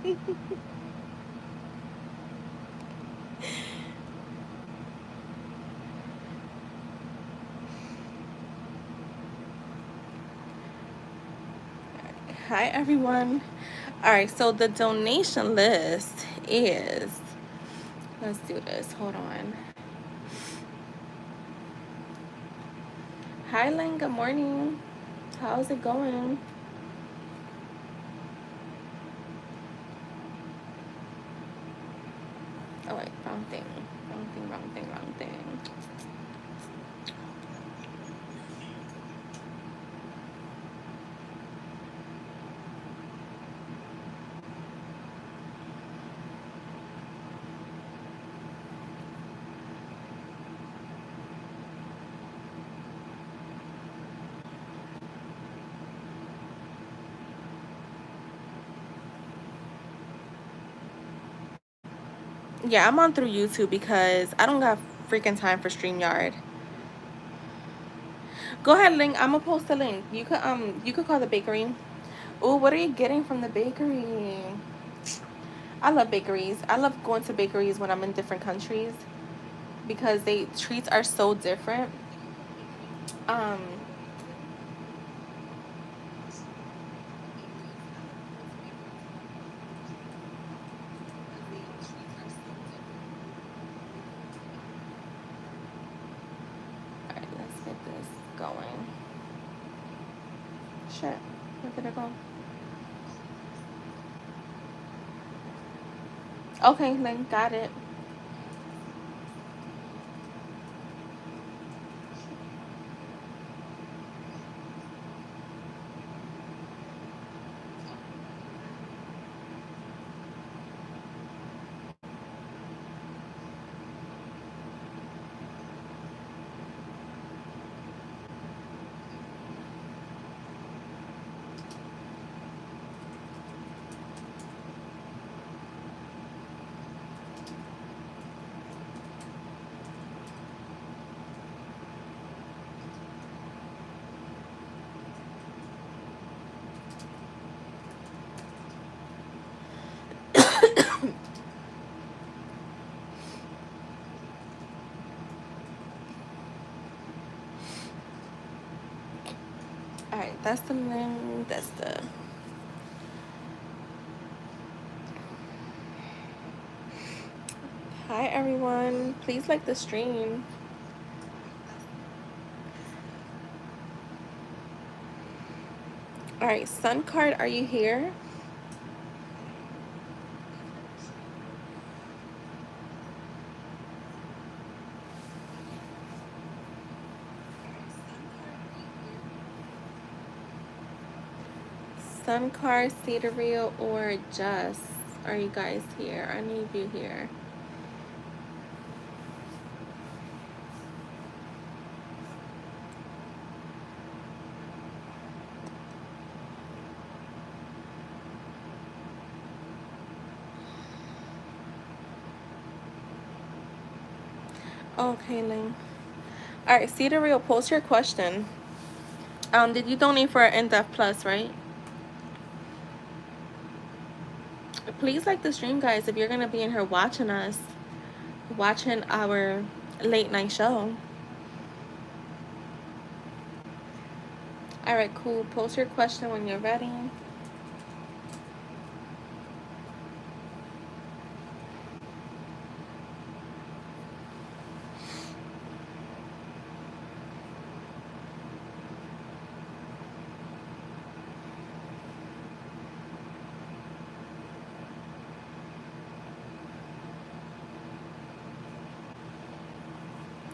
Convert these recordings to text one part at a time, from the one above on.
Hi everyone. All right, so the donation list is, let's do this. Hold on. Hi Lynn, good morning. How's it going? Oh wait, wrong thing. Wrong thing, wrong thing, wrong thing. Yeah, I'm on through YouTube because I don't got freaking time for StreamYard. Go ahead, Link. I'm gonna post the link. You could call the bakery. Oh, what are you getting from the bakery? I love bakeries. I love going to bakeries when I'm in different countries because they treats are so different. Um, all right, let's get this going. Shit, where did it go? Okay, Link, got it. All right, that's the link. That's the. Hi everyone. Please like the stream. All right, Sun Card, are you here? Sun Card, Cedar Real, or Just? Are you guys here? I need you here. Okay, Link. All right, Cedar Real, post your question. Did you donate for In-Depth Plus, right? Please like the stream, guys, if you're gonna be in here watching us, watching our late night show. All right, cool. Post your question when you're ready.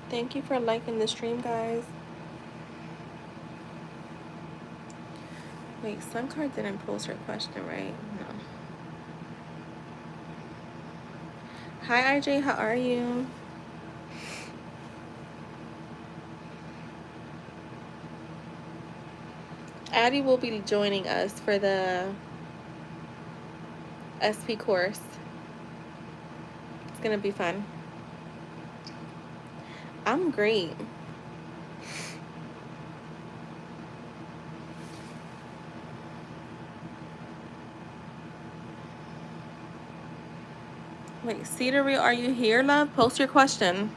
Thank you for liking the stream, guys. Wait, Suncard didn't post her question, right? No. Hi, IJ. How are you? Addie will be joining us for the SP course. It's gonna be fun. I'm great. Wait, Cedar Real, are you here, love? Post your question.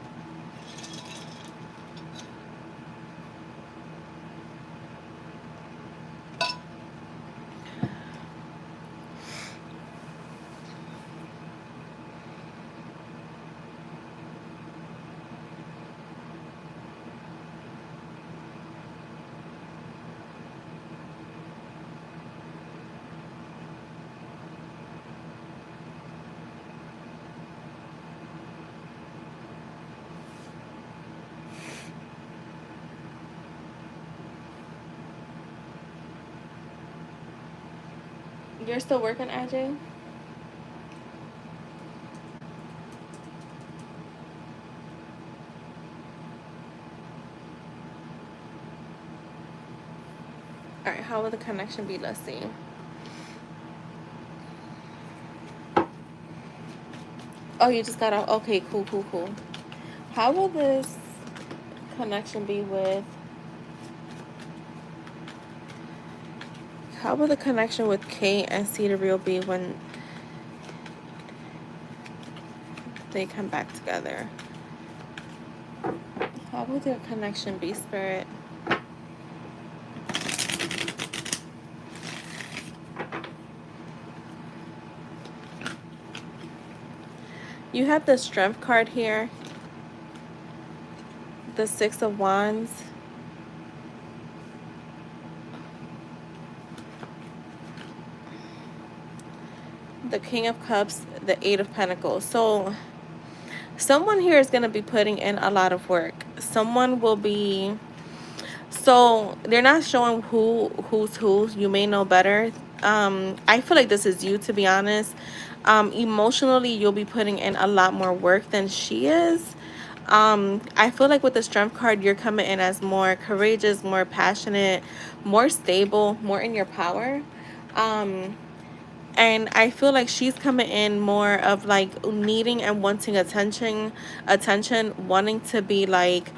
You're still working, AJ? Alright, how will the connection be? Let's see. Oh, you just got off. Okay, cool, cool, cool. How will this connection be with... How will the connection with Kate and Cedar Real be when they come back together? How will their connection be, Spirit? You have the Strength card here. The Six of Wands. The King of Cups. The Eight of Pentacles. So someone here is going to be putting in a lot of work. Someone will be... So they're not showing who's who. You may know better. I feel like this is you, to be honest. Emotionally, you'll be putting in a lot more work than she is. I feel like with the Strength card, you're coming in as more courageous, more passionate, more stable, more in your power. And I feel like she's coming in more of like needing and wanting attention, wanting to be like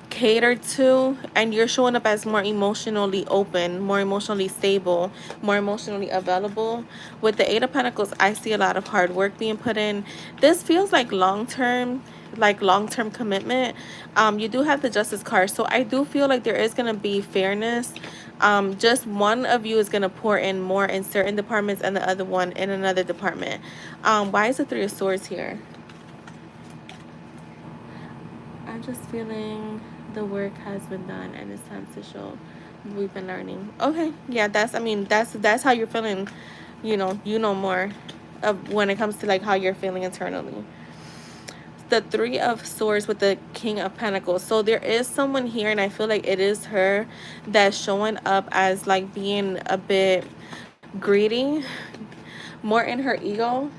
catered to, and you're showing up as more emotionally open, more emotionally stable, more emotionally available. With the Eight of Pentacles, I see a lot of hard work being put in. This feels like long-term commitment. You do have the Justice card, so I do feel like there is going to be fairness. Just one of you is going to pour in more in certain departments and the other one in another department. Why is the Three of Swords here? I'm just feeling the work has been done and it's time to show we've been learning. Okay, yeah, that's how you're feeling. You know more of when it comes to like how you're feeling internally. The Three of Swords with the King of Pentacles. So there is someone here, and I feel like it is her that's showing up as like being a bit greedy, more in her ego.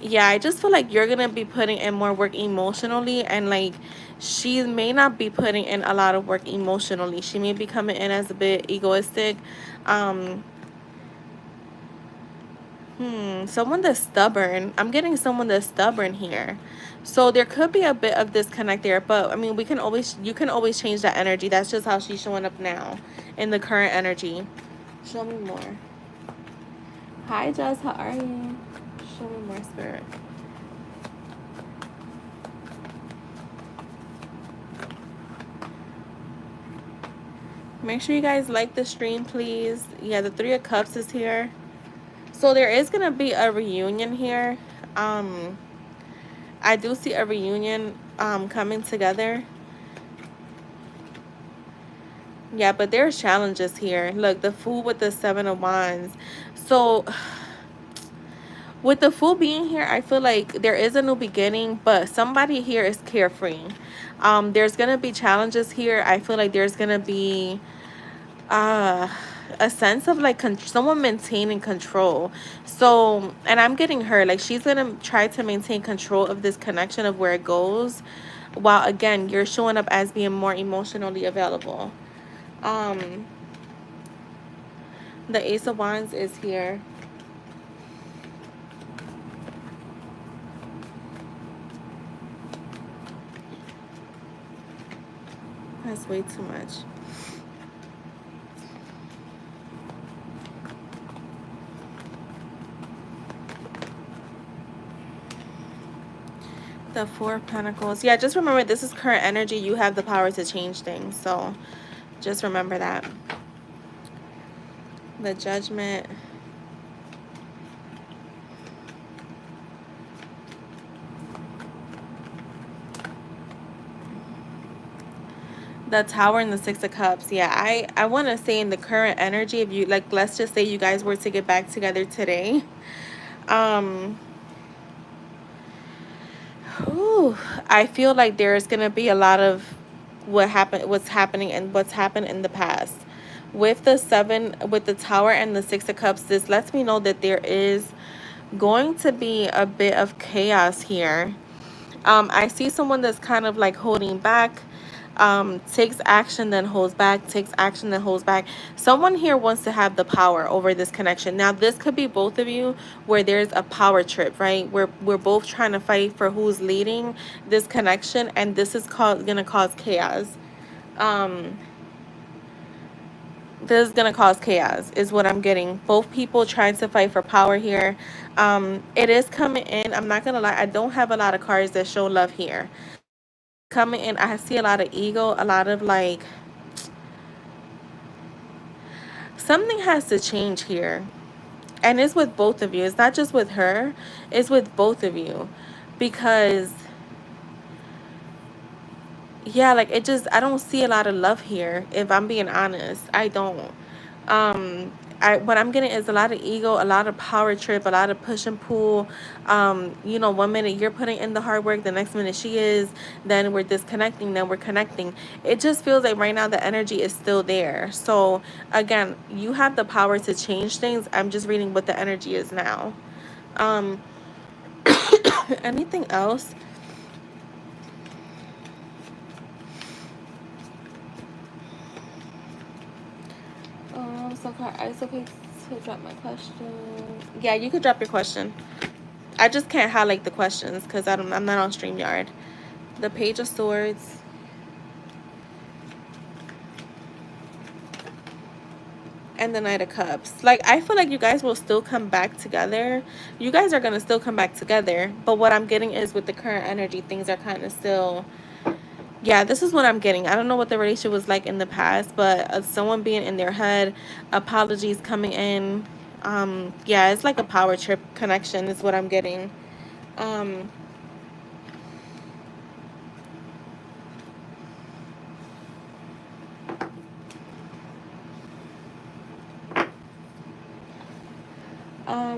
Yeah, I just feel like you're gonna be putting in more work emotionally, and like she may not be putting in a lot of work emotionally. She may be coming in as a bit egoistic. Someone that's stubborn. I'm getting someone that's stubborn here. So there could be a bit of disconnect there, but I mean, you can always change that energy. That's just how she's showing up now in the current energy. Show me more. Hi, Jess. How are you? Show me more, Spirit. Make sure you guys like the stream, please. Yeah, the Three of Cups is here. So there is going to be a reunion here. I do see a reunion coming together. Yeah, but there's challenges here. Look, the Fool with the Seven of Wands. So with the Fool being here, I feel like there is a new beginning, but somebody here is carefree. There's going to be challenges here. I feel like there's going to be a sense of like someone maintaining control. So, and I'm getting her like she's gonna try to maintain control of this connection of where it goes, while again you're showing up as being more emotionally available. The Ace of Wands is here. That's way too much. The Four of Pentacles. Yeah, just remember this is current energy. You have the power to change things. So just remember that. The Judgment. The Tower and the Six of Cups. Yeah, I want to say in the current energy, if you like, let's just say you guys were to get back together today. Whew, I feel like there's gonna be a lot of what's happening, and what's happened in the past. With the seven, with the Tower and the Six of Cups, this lets me know that there is going to be a bit of chaos here. I see someone that's kind of like holding back, takes action then holds back, takes action then holds back. Someone here wants to have the power over this connection. Now this could be both of you, where there's a power trip, right? We're both trying to fight for who's leading this connection, and this is gonna cause chaos. This is gonna cause chaos is what I'm getting. Both people trying to fight for power here. It is coming in, I'm not gonna lie, I don't have a lot of cards that show love here. Coming in, I see a lot of ego, a lot of like, something has to change here. And it's with both of you. It's not just with her, it's with both of you. Because yeah, like it just, I don't see a lot of love here, if I'm being honest. I don't. What I'm getting is a lot of ego, a lot of power trip, a lot of push and pull. You know, one minute you're putting in the hard work, the next minute she is, then we're disconnecting, then we're connecting. It just feels like right now the energy is still there. So again, you have the power to change things. I'm just reading what the energy is now. Anything else? So it's okay to drop my question. Yeah, you could drop your question. I just can't highlight the questions because I'm not on StreamYard. The Page of Swords. And the Knight of Cups. Like, I feel like you guys will still come back together. You guys are going to still come back together. But what I'm getting is with the current energy, things are kind of still... Yeah, this is what I'm getting. I don't know what the relationship was like in the past, but someone being in their head, apologies coming in. Yeah, it's like a power trip connection is what I'm getting.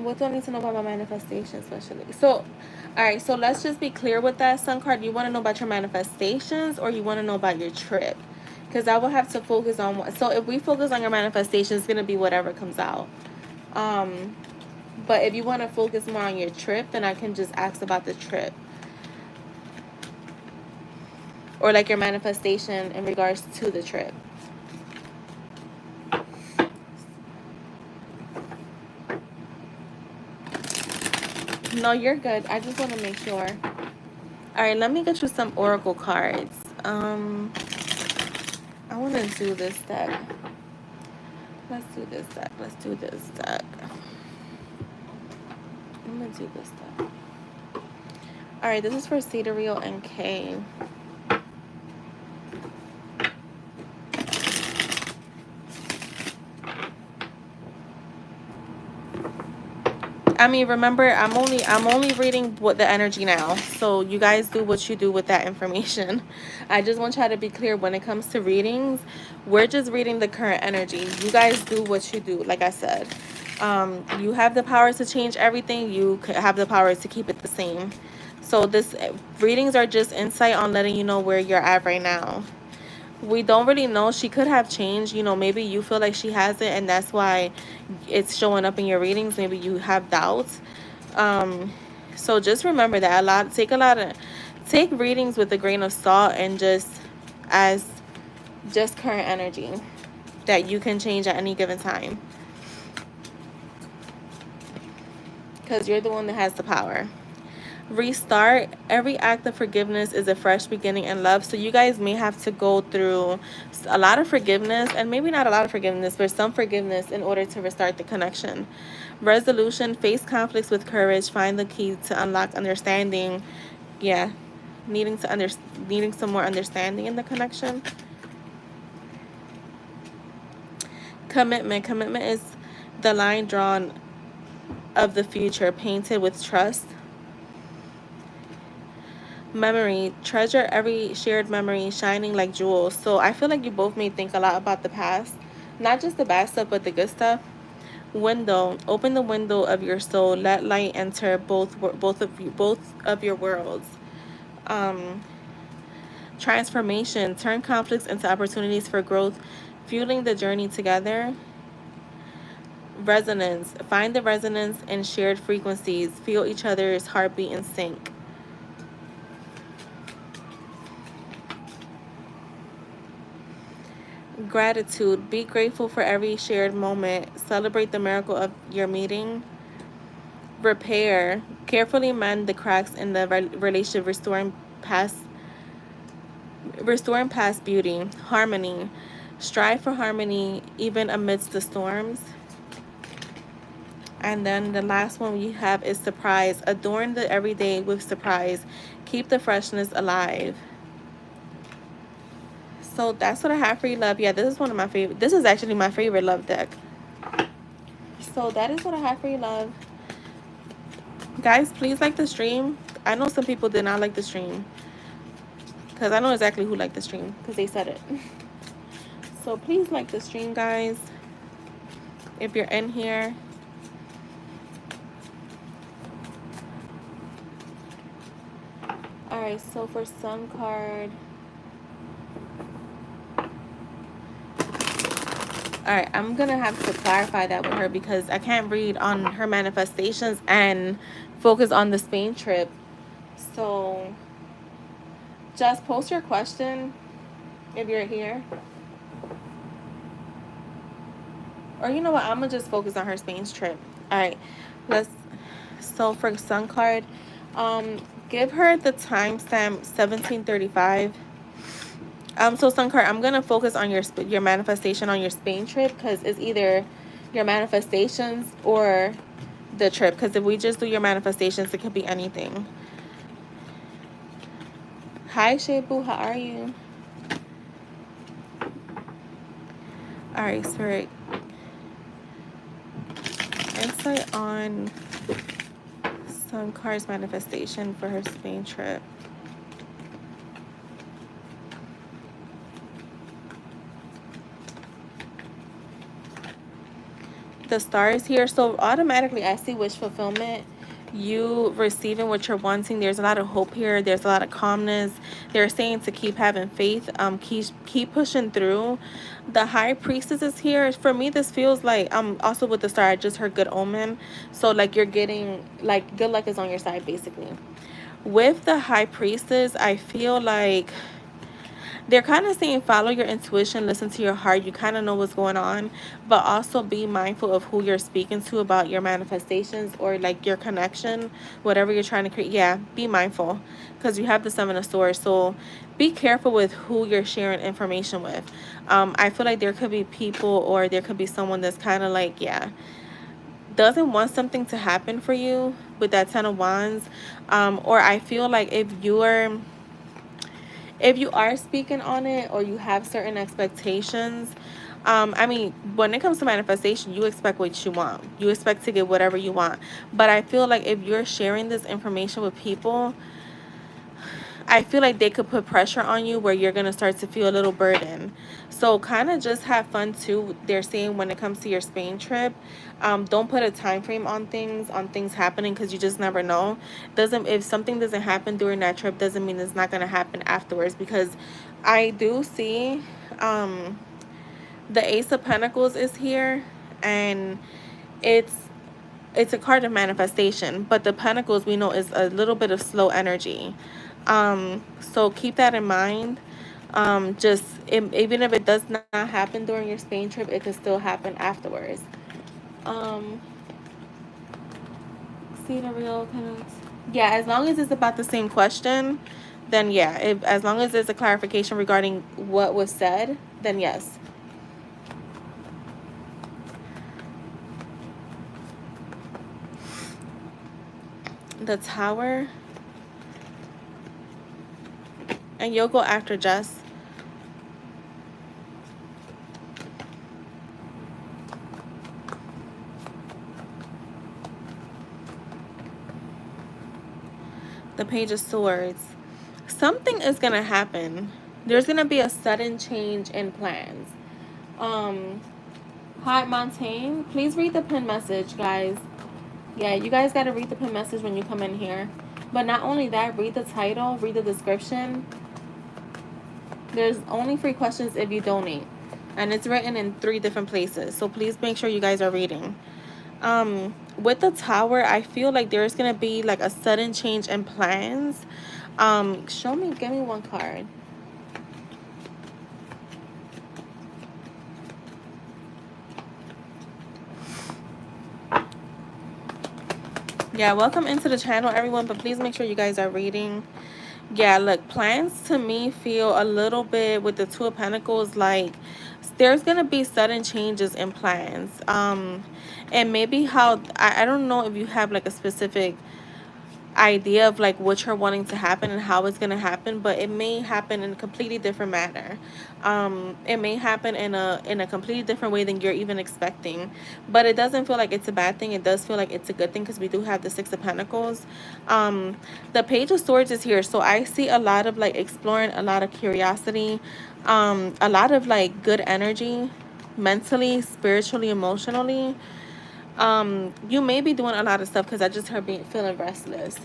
What do I need to know about my manifestation, especially? So, all right, so let's just be clear with that, Sun card. You want to know about your manifestations, or you want to know about your trip? Because I will have to focus on what. So if we focus on your manifestation, it's going to be whatever comes out. But if you want to focus more on your trip, then I can just ask about the trip. Or like your manifestation in regards to the trip. No, you're good. I just want to make sure. All right, let me get you some oracle cards. I want to do this deck. Let's do this deck. Let's do this deck. I'm going to do this deck. All right, this is for Cedario and Kay. I mean, remember, I'm only reading what the energy now. So you guys do what you do with that information. I just want y'all to be clear when it comes to readings. We're just reading the current energy. You guys do what you do. Like I said, you have the power to change everything. You have the power to keep it the same. So this readings are just insight on letting you know where you're at right now. We don't really know. She could have changed. You know, maybe you feel like she hasn't, and that's why it's showing up in your readings. Maybe you have doubts. So just remember that take readings with a grain of salt, and just as just current energy that you can change at any given time, because you're the one that has the power. Restart. Every act of forgiveness is a fresh beginning in love. So you guys may have to go through a lot of forgiveness, and maybe not a lot of forgiveness, but some forgiveness in order to restart the connection. Resolution. Face conflicts with courage. Find the key to unlock understanding. Yeah, needing some more understanding in the connection. Commitment is the line drawn of the future, painted with trust. Memory, treasure every shared memory, shining like jewels. So I feel like you both may think a lot about the past, not just the bad stuff, but the good stuff. Window, open the window of your soul. Let light enter both of your worlds. Um, Transformation, turn conflicts into opportunities for growth, fueling the journey together. Resonance, find the resonance in shared frequencies. Feel each other's heartbeat in sync. Gratitude, be grateful for every shared moment. Celebrate the miracle of your meeting. Repair, carefully mend the cracks in the relationship, restoring past beauty. Harmony, strive for harmony even amidst the storms. And then the last one we have is surprise. Adorn the everyday with surprise. Keep the freshness alive. So that's what I have for you, love. Yeah, this is one of my favorite. This is actually my favorite love deck. So that is what I have for you, love. Guys, please like the stream. I know some people did not like the stream, because I know exactly who liked the stream, because they said it. So please like the stream, guys, if you're in here. Alright, so for Sun card. Alright, I'm going to have to clarify that with her, because I can't read on her manifestations and focus on the Spain trip. So just post your question if you're here. Or you know what, I'm going to just focus on her Spain's trip. Alright, so for Sun card, give her the timestamp 1735. So Sun card, I'm gonna focus on your manifestation on your Spain trip, because it's either your manifestations or the trip. Because if we just do your manifestations, it could be anything. Hi Shebu, how are you? Alright, Spirit. Insight on Sun card's manifestation for her Spain trip. The stars here, so automatically I see wish fulfillment, you receiving what you're wanting. There's a lot of hope here, there's a lot of calmness. They're saying to keep having faith, keep pushing through. The High Priestess is here. For me, this feels like also with the star, I just heard good omen. So like you're getting, like, good luck is on your side basically. With the High Priestess, I feel like they're kind of saying follow your intuition, listen to your heart. You kind of know what's going on, but also be mindful of who you're speaking to about your manifestations or like your connection, whatever you're trying to create. Yeah, be mindful, because you have the Seven of Swords. So be careful with who you're sharing information with. I feel like there could be people, or there could be someone that's kind of like, yeah, doesn't want something to happen for you with that Ten of Wands. Or I feel like if you are speaking on it, or you have certain expectations, I mean, when it comes to manifestation, you expect what you want. You expect to get whatever you want. But I feel like if you're sharing this information with people, I feel like they could put pressure on you where you're going to start to feel a little burden. So kind of just have fun too. They're saying when it comes to your Spain trip, don't put a time frame on things happening, because you just never know. If something doesn't happen during that trip, doesn't mean it's not going to happen afterwards, because I do see the Ace of Pentacles is here, and it's a card of manifestation, but the Pentacles we know is a little bit of slow energy. So keep that in mind. Even if it does not happen during your Spain trip, it could still happen afterwards. See the real kind of, yeah, as long as it's about the same question, then yeah, as long as there's a clarification regarding what was said, then yes. The Tower. And you'll go after Jess. The Page of Swords. Something is going to happen. There's going to be a sudden change in plans. Hi, Montaigne. Please read the pin message, guys. Yeah, you guys got to read the pin message when you come in here. But not only that, read the title, read the description. There's only free questions if you donate. And it's written in 3 different places. So please make sure you guys are reading. With the Tower, I feel like there's going to be like a sudden change in plans. Give me one card. Yeah, welcome into the channel, everyone, but please make sure you guys are reading. Yeah, look, plans to me feel a little bit with the Two of Pentacles, like there's gonna be sudden changes in plans. And maybe how I don't know if you have like a specific idea of like what you're wanting to happen and how it's going to happen, but it may happen in a completely different manner. It may happen in a completely different way than you're even expecting, but it doesn't feel like it's a bad thing. It does feel like it's a good thing because we do have the Six of Pentacles. The Page of Swords is here, so I see a lot of like exploring, a lot of curiosity, a lot of like good energy, mentally, spiritually, emotionally. You may be doing a lot of stuff because I just heard feeling restless.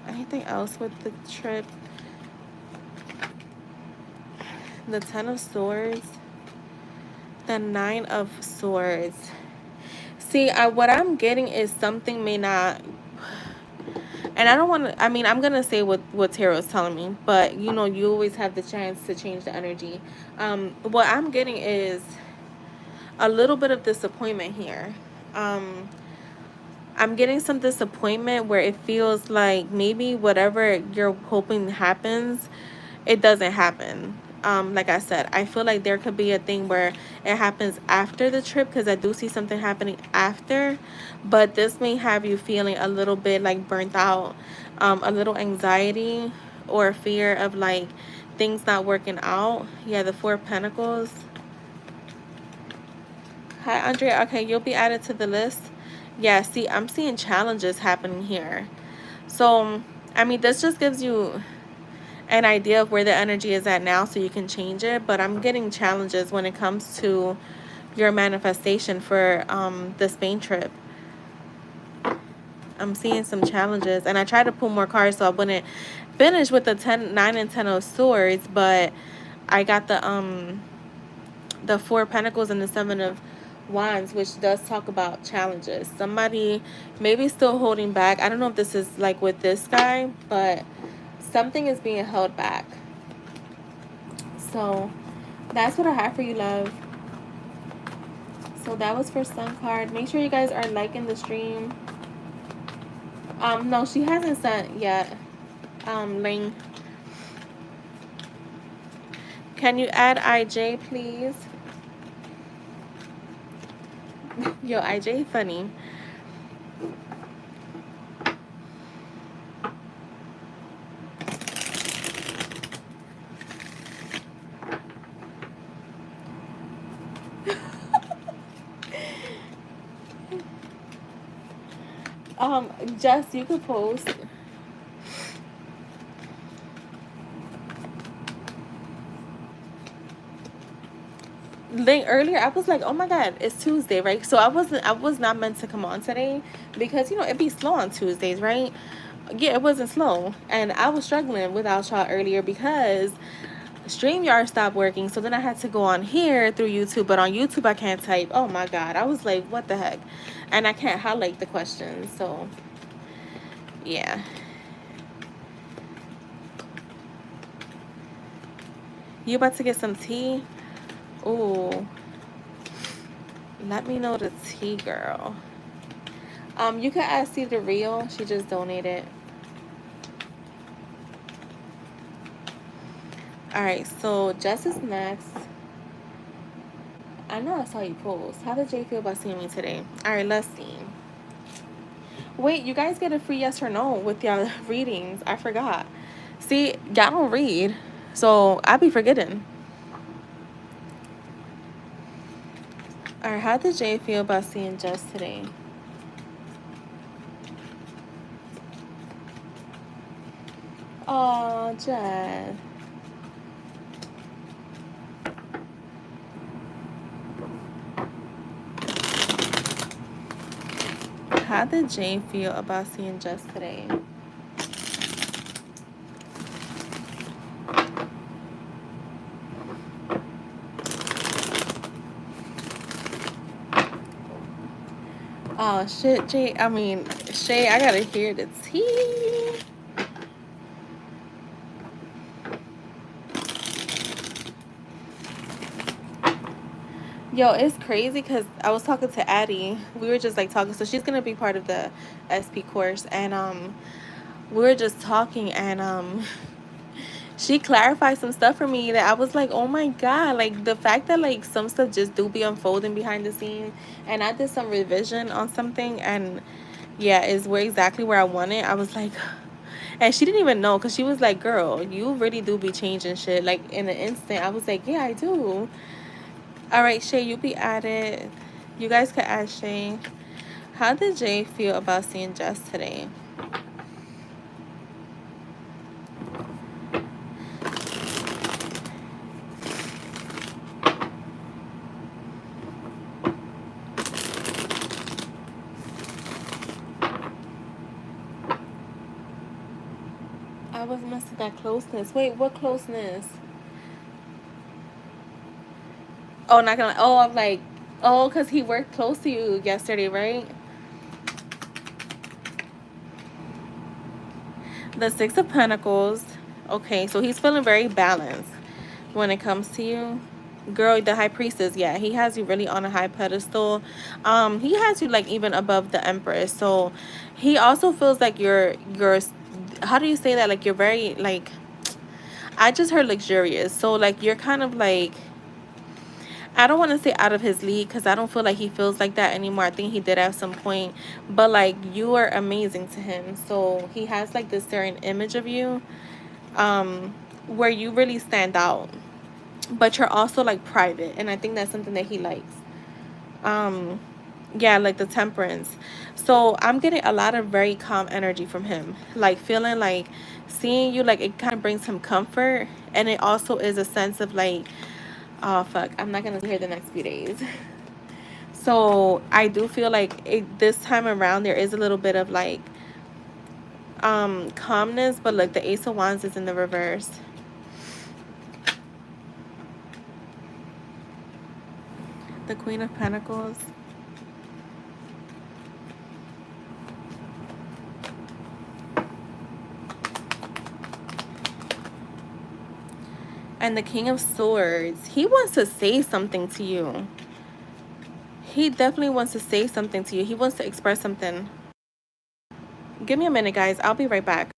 Anything else with the trip? The Ten of Swords, the Nine of Swords. See, what I'm getting is something may not, and I don't want to, I mean, I'm going to say what Tarot is telling me, but you know, you always have the chance to change the energy. What I'm getting is a little bit of disappointment here. I'm getting some disappointment where it feels like maybe whatever you're hoping happens, it doesn't happen. Like I said, I feel like there could be a thing where it happens after the trip, because I do see something happening after, but this may have you feeling a little bit like burnt out, a little anxiety or fear of like things not working out. Yeah, the Four of Pentacles. Hi, Andrea. Okay, you'll be added to the list. Yeah, see, I'm seeing challenges happening here. So, I mean, this just gives you an idea of where the energy is at now so you can change it. But I'm getting challenges when it comes to your manifestation for the Spain trip. I'm seeing some challenges. And I tried to pull more cards so I wouldn't finish with the 9 and 10 of Swords. But I got the Four of Pentacles and the Seven of Wands, which does talk about challenges. Somebody maybe still holding back. I don't know if this is like with this guy, but something is being held back. So that's what I have for you, love. So that was for Sun card. Make sure you guys are liking the stream. No, she hasn't sent yet. Ling, can you add IJ, please? Yo, IJ funny. Jess, you could post. Late earlier, I was like, oh my god, it's Tuesday, right? So I was not meant to come on today because, you know, it'd be slow on Tuesdays, right? Yeah, it wasn't slow, and I was struggling without y'all earlier because StreamYard stopped working. So then I had to go on here through YouTube, but on YouTube I can't type. Oh my god, I was like, what the heck? And I can't highlight the questions. So yeah, you about to get some tea? Ooh, let me know the tea, girl. You can ask C the Real. She just donated. Alright, so Jess is next. I know I saw you post. How did Jay feel about seeing me today? Alright, let's see. Wait, you guys get a free yes or no with y'all readings. I forgot. See, y'all don't read, so I be forgetting. All right, how did Jay feel about seeing Jess today? Oh, Jess. How did Jay feel about seeing Jess today? Oh shit, Jay. I mean, Shay, I gotta hear the tea. Yo, it's crazy because I was talking to Addie. We were just like talking, so she's gonna be part of the SP course, and we were just talking, and she clarified some stuff for me that I was like, oh my god, like the fact that like some stuff just do be unfolding behind the scene, and I did some revision on something, and yeah, is where exactly where I want it. I was like, and she didn't even know because she was like, girl, you really do be changing shit like in an instant. I was like, yeah, I do. All right, Shay, you be added. You guys could add Shay. How did Jay feel about seeing Jess today? I was missing that closeness. Wait, what closeness? Oh, not gonna. Oh, I'm like, oh, cause he worked close to you yesterday, right? The Six of Pentacles. Okay, so he's feeling very balanced when it comes to you. Girl, the High Priestess, yeah, he has you really on a high pedestal. He has you like even above the Empress. So he also feels like you're how do you say that? Like you're very like I just heard luxurious. So like you're kind of like I don't want to say out of his league because I don't feel like he feels like that anymore. I think he did at some point, but like you are amazing to him. So he has like this certain image of you, where you really stand out, but you're also like private, and I think that's something that he likes. Um, yeah, like the Temperance. So I'm getting a lot of very calm energy from him, like feeling like seeing you, like it kind of brings him comfort, and it also is a sense of like, oh fuck, I'm not gonna see her the next few days. So I do feel like this time around there is a little bit of like calmness, but like the Ace of Wands is in the reverse. The Queen of Pentacles. And the King of Swords. He wants to say something to you. He definitely wants to say something to you. He wants to express something. Give me a minute, guys. I'll be right back.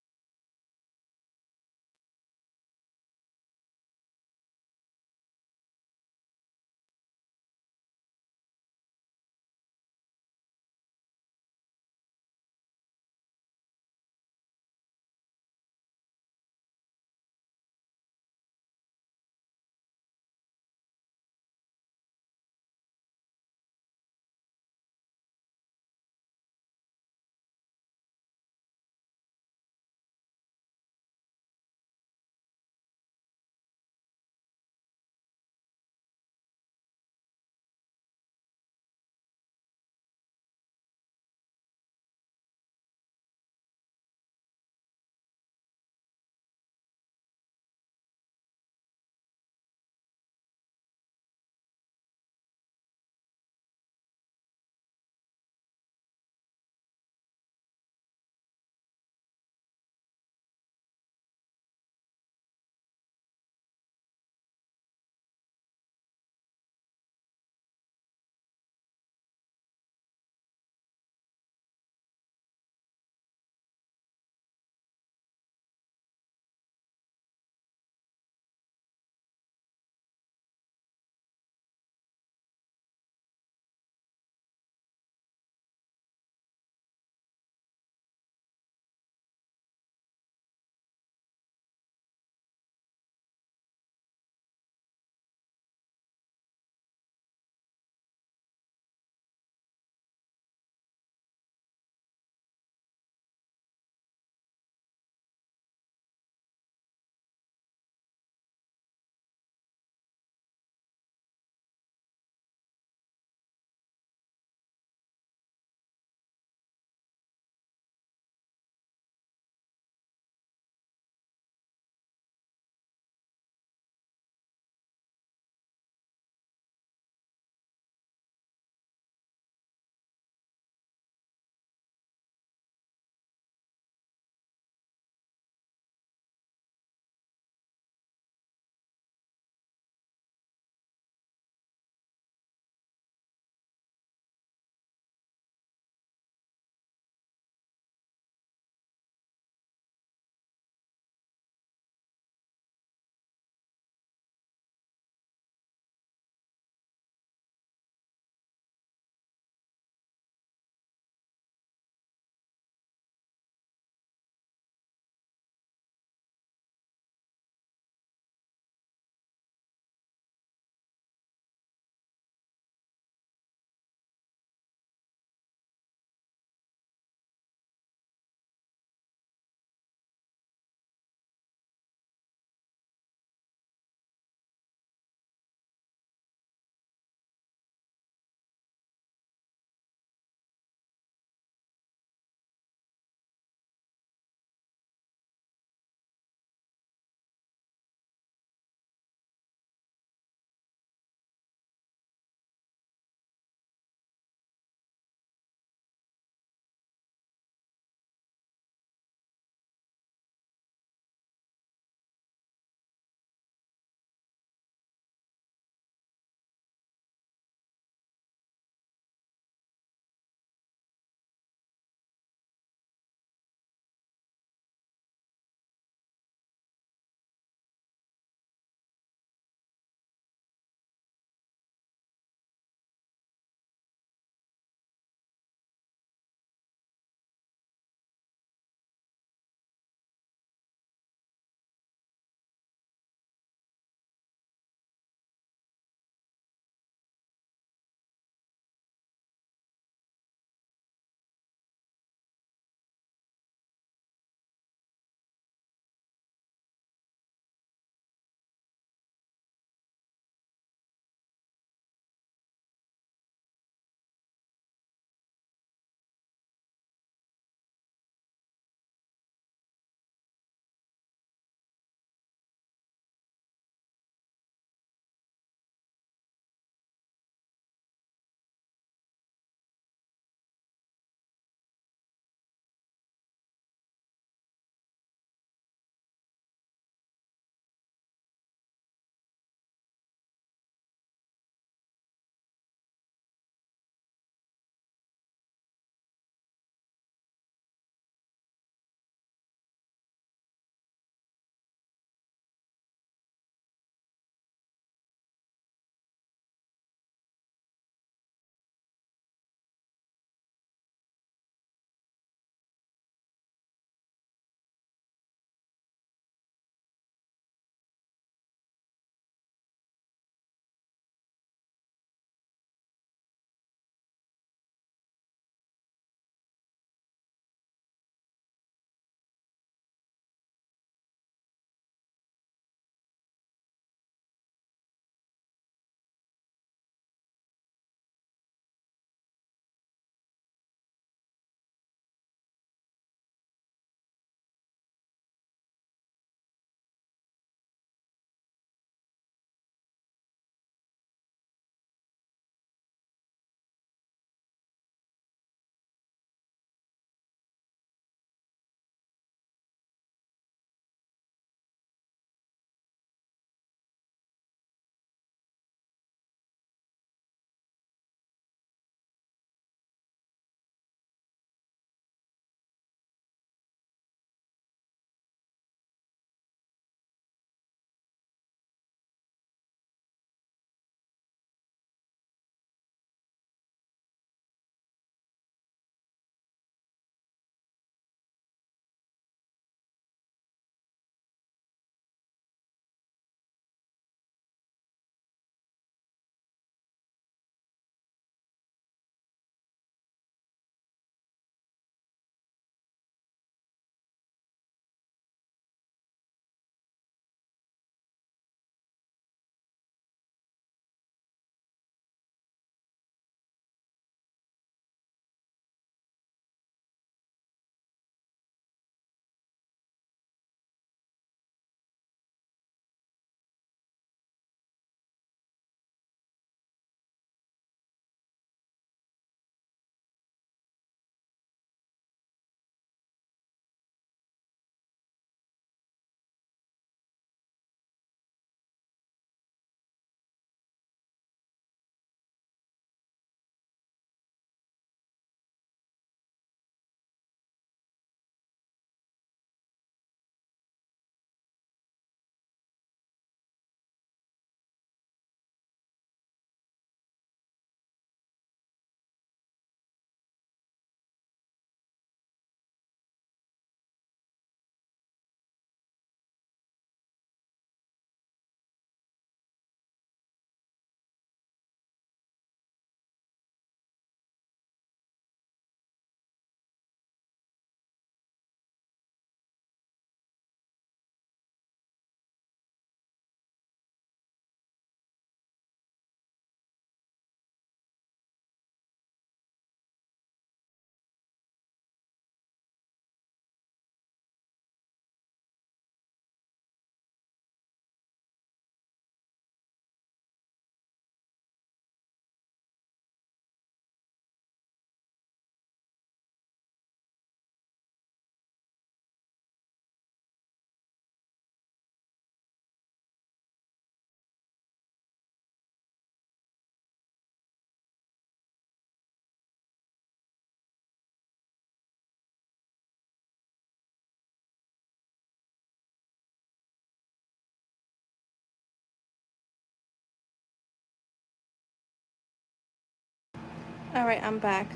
All right, I'm back.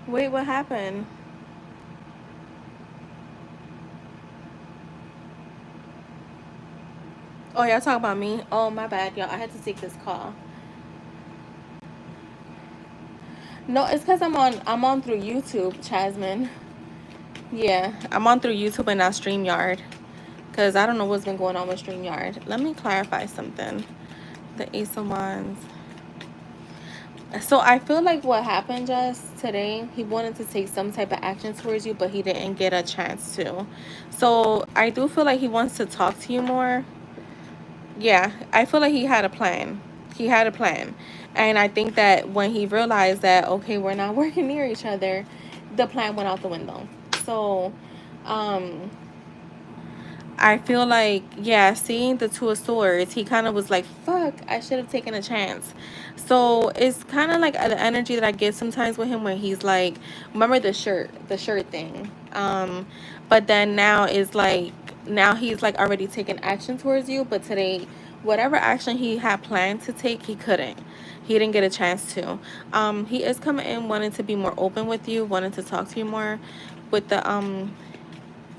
Wait, what happened? Oh, y'all talking about me? Oh, my bad, y'all. I had to take this call. No, it's because I'm on through YouTube, Chasmin. Yeah, I'm on through YouTube and not StreamYard. Because I don't know what's been going on with StreamYard. Let me clarify something. The Ace of Wands. So I feel like what happened just today, he wanted to take some type of action towards you, but he didn't get a chance to. So I do feel like he wants to talk to you more. Yeah, I feel like he had a plan. He had a plan. And I think that when he realized that, okay, we're not working near each other, the plan went out the window. So, um, I feel like, yeah, seeing the Two of Swords, he kind of was like, fuck, I should have taken a chance. So it's kind of like the energy that I get sometimes with him where he's like, remember the shirt thing. But then now is like, now he's like already taken action towards you, but today, whatever action he had planned to take, he couldn't. He didn't get a chance to. He is coming in wanting to be more open with you, wanting to talk to you more. With the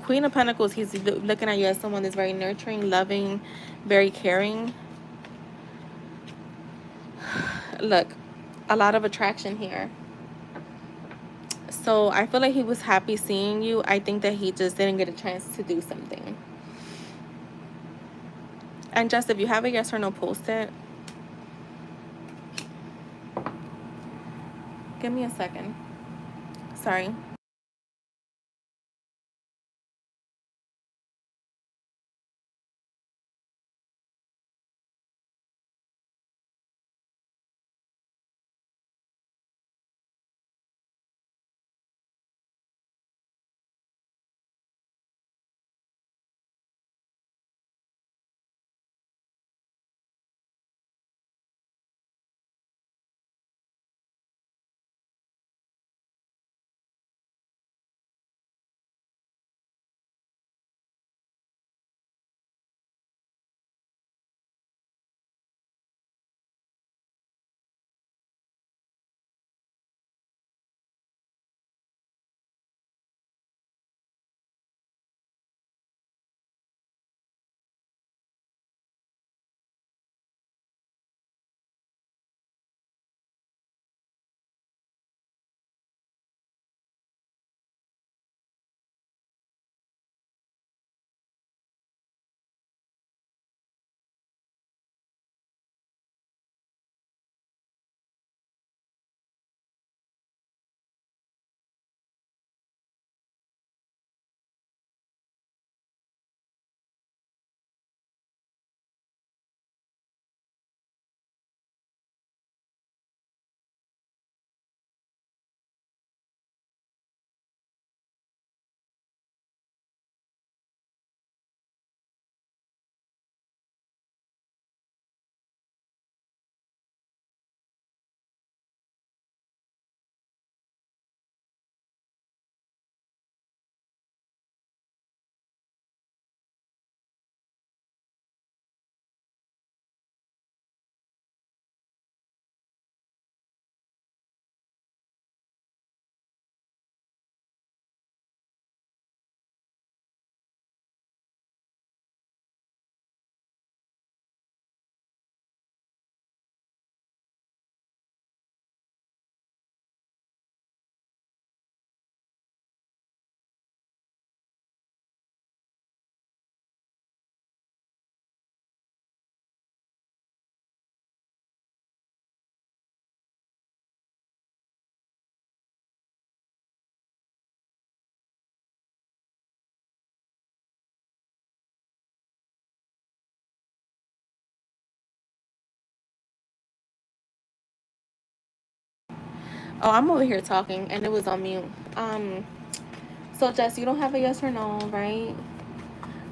Queen of Pentacles, he's looking at you as someone that's very nurturing, loving, very caring. Look, a lot of attraction here. So I feel like he was happy seeing you. I think that he just didn't get a chance to do something. And just if you have a yes or no, post it. Give me a second. Sorry. Oh, I'm over here talking and it was on mute. So Jess, you don't have a yes or no, right?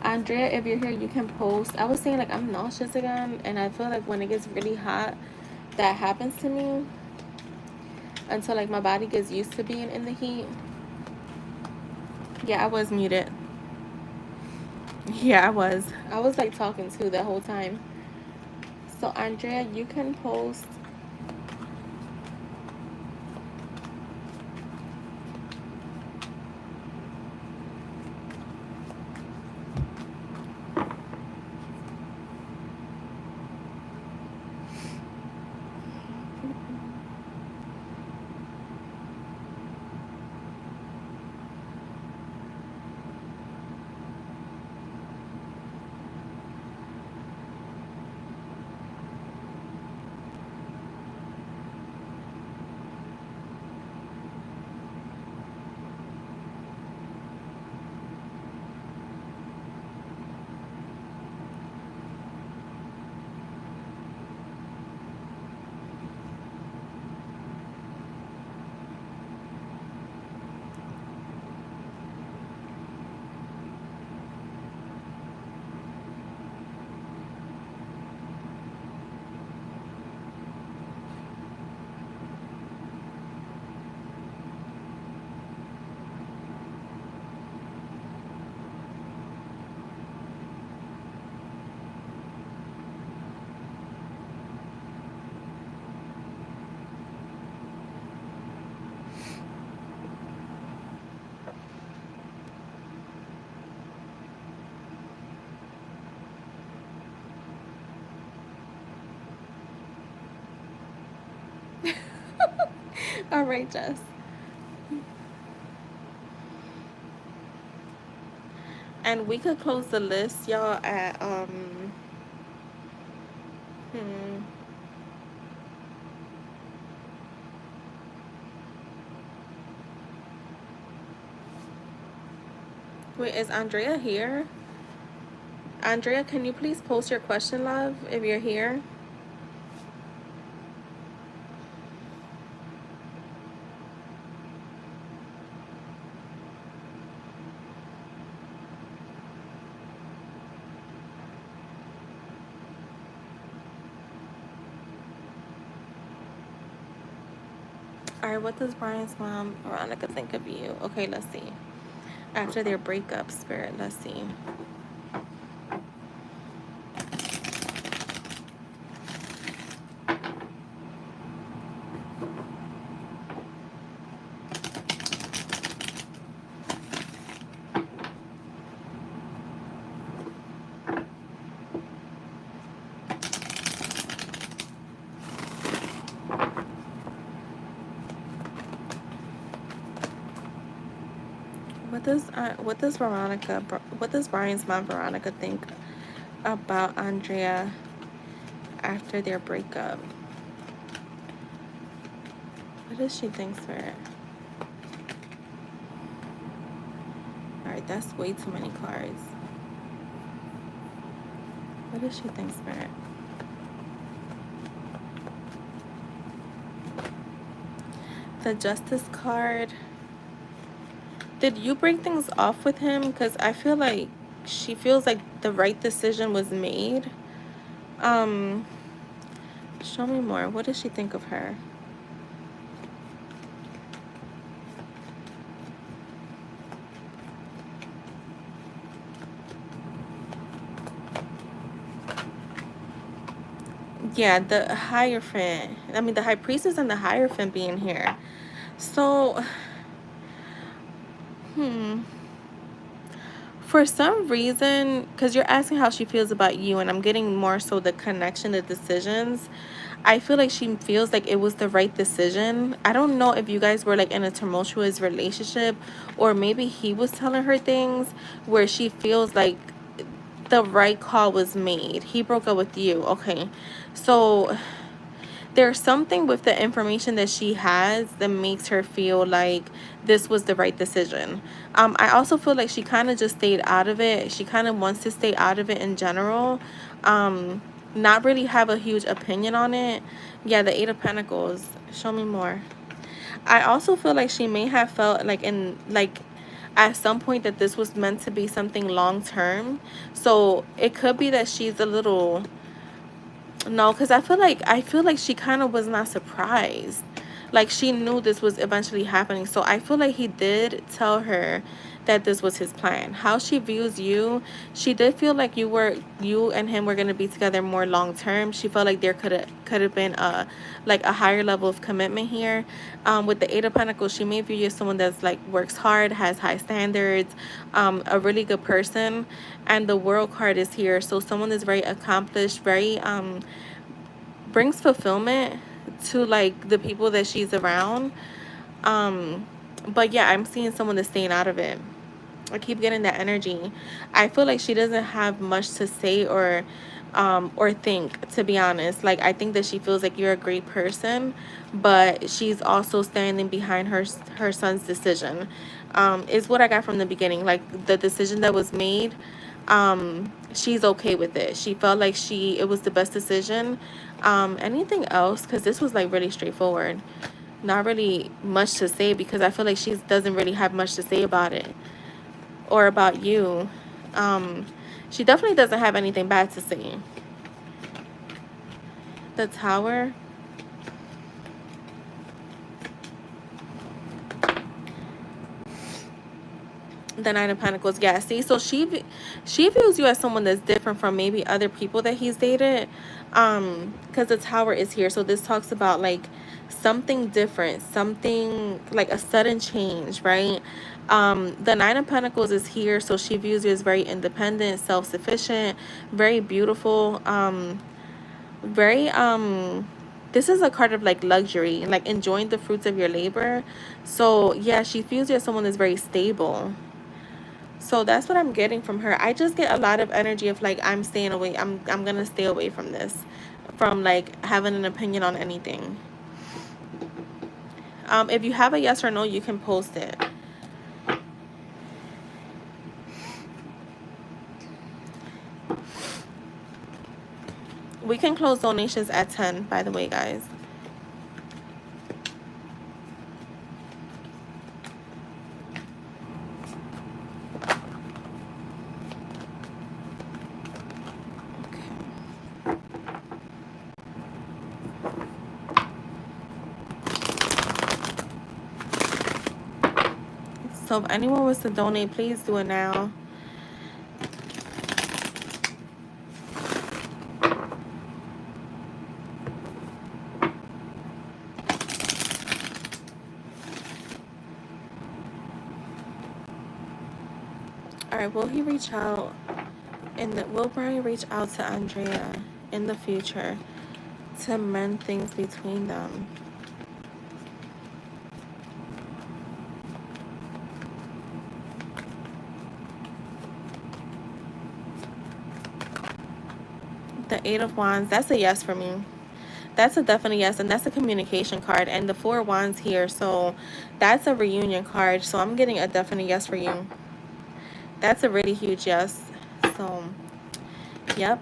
Andrea, if you're here, you can post. I was saying like I'm nauseous again, and I feel like when it gets really hot, that happens to me until like my body gets used to being in the heat. Yeah, I was muted. Yeah, I was. I was like talking too the whole time. So Andrea, you can post. All right, Jess. And we could close the list, y'all, at hmm. Wait, is Andrea here? Andrea, can you please post your question, love, if you're here? All right, what does Brian's mom, Veronica, think of you? Okay, let's see. After their breakup, Spirit, let's see. What does Brian's mom, Veronica, think about Andrea after their breakup? What does she think, Spirit? All right, that's way too many cards. What does she think, Spirit? The Justice card. Did you break things off with him? Because I feel like she feels like the right decision was made. Show me more. What does she think of her? Yeah, the Hierophant. I mean, the High Priestess and the Hierophant being here. So, for some reason, because you're asking how she feels about you, and I'm getting more so the connection, the decisions. I feel like she feels like it was the right decision. I don't know if you guys were like in a tumultuous relationship, or maybe he was telling her things where she feels like the right call was made. He broke up with you. Okay. So there's something with the information that she has that makes her feel like this was the right decision. I also feel like she kind of just stayed out of it. She kind of wants to stay out of it in general. Not really have a huge opinion on it. Yeah, the Eight of Pentacles. Show me more. I also feel like she may have felt like at some point that this was meant to be something long term. So it could be that she's a little. No, because I feel like she kind of was not surprised. Like she knew this was eventually happening. So I feel like he did tell her that this was his plan. How she views you, she did feel like you and him were going to be together more long term. She felt like there could have been a like a higher level of commitment here. With the Eight of Pentacles, she may view you as someone that's like works hard, has high standards, a really good person. And the World card is here, so someone is very accomplished, very brings fulfillment to like the people that she's around. But yeah, I'm seeing someone that's staying out of it. I keep getting that energy. I feel like she doesn't have much to say or think, to be honest. Like, I think that she feels like you're a great person, but she's also standing behind her son's decision. Is what I got from the beginning. Like, the decision that was made, she's okay with it. She felt like it was the best decision. Anything else? Because this was like really straightforward. Not really much to say, because I feel like she doesn't really have much to say about it or about you. She definitely doesn't have anything bad to say. The Tower. The Nine of Pentacles. Yeah, see, so she views you as someone that's different from maybe other people that he's dated. Because the Tower is here, so this talks about like something different, something like a sudden change, right? The Nine of Pentacles is here, so she views you as very independent, self-sufficient, very beautiful, very this is a card of like luxury, like enjoying the fruits of your labor. So yeah, she feels you as someone that's very stable. So that's what I'm getting from her. I just get a lot of energy of like, I'm staying away. I'm gonna stay away from this, from like having an opinion on anything. If you have a yes or no, you can post it. We can close donations at 10, by the way, guys. So if anyone wants to donate, please do it now. All right, will he reach out? And will Brian reach out to Andrea in the future to mend things between them? The Eight of Wands, that's a yes for me. That's a definite yes, and that's a communication card. And the Four of Wands here, so that's a reunion card. So I'm getting a definite yes for you. That's a really huge yes. So, yep.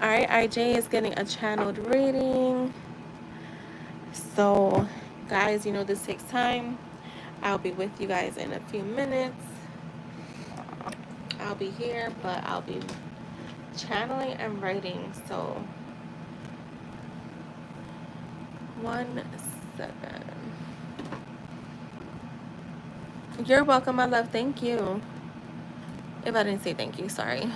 All right, IJ is getting a channeled reading. So, guys, you know this takes time. I'll be with you guys in a few minutes. I'll be here, but I'll be channeling and writing. So, 1 second. You're welcome, my love. Thank you. If I didn't say thank you, sorry.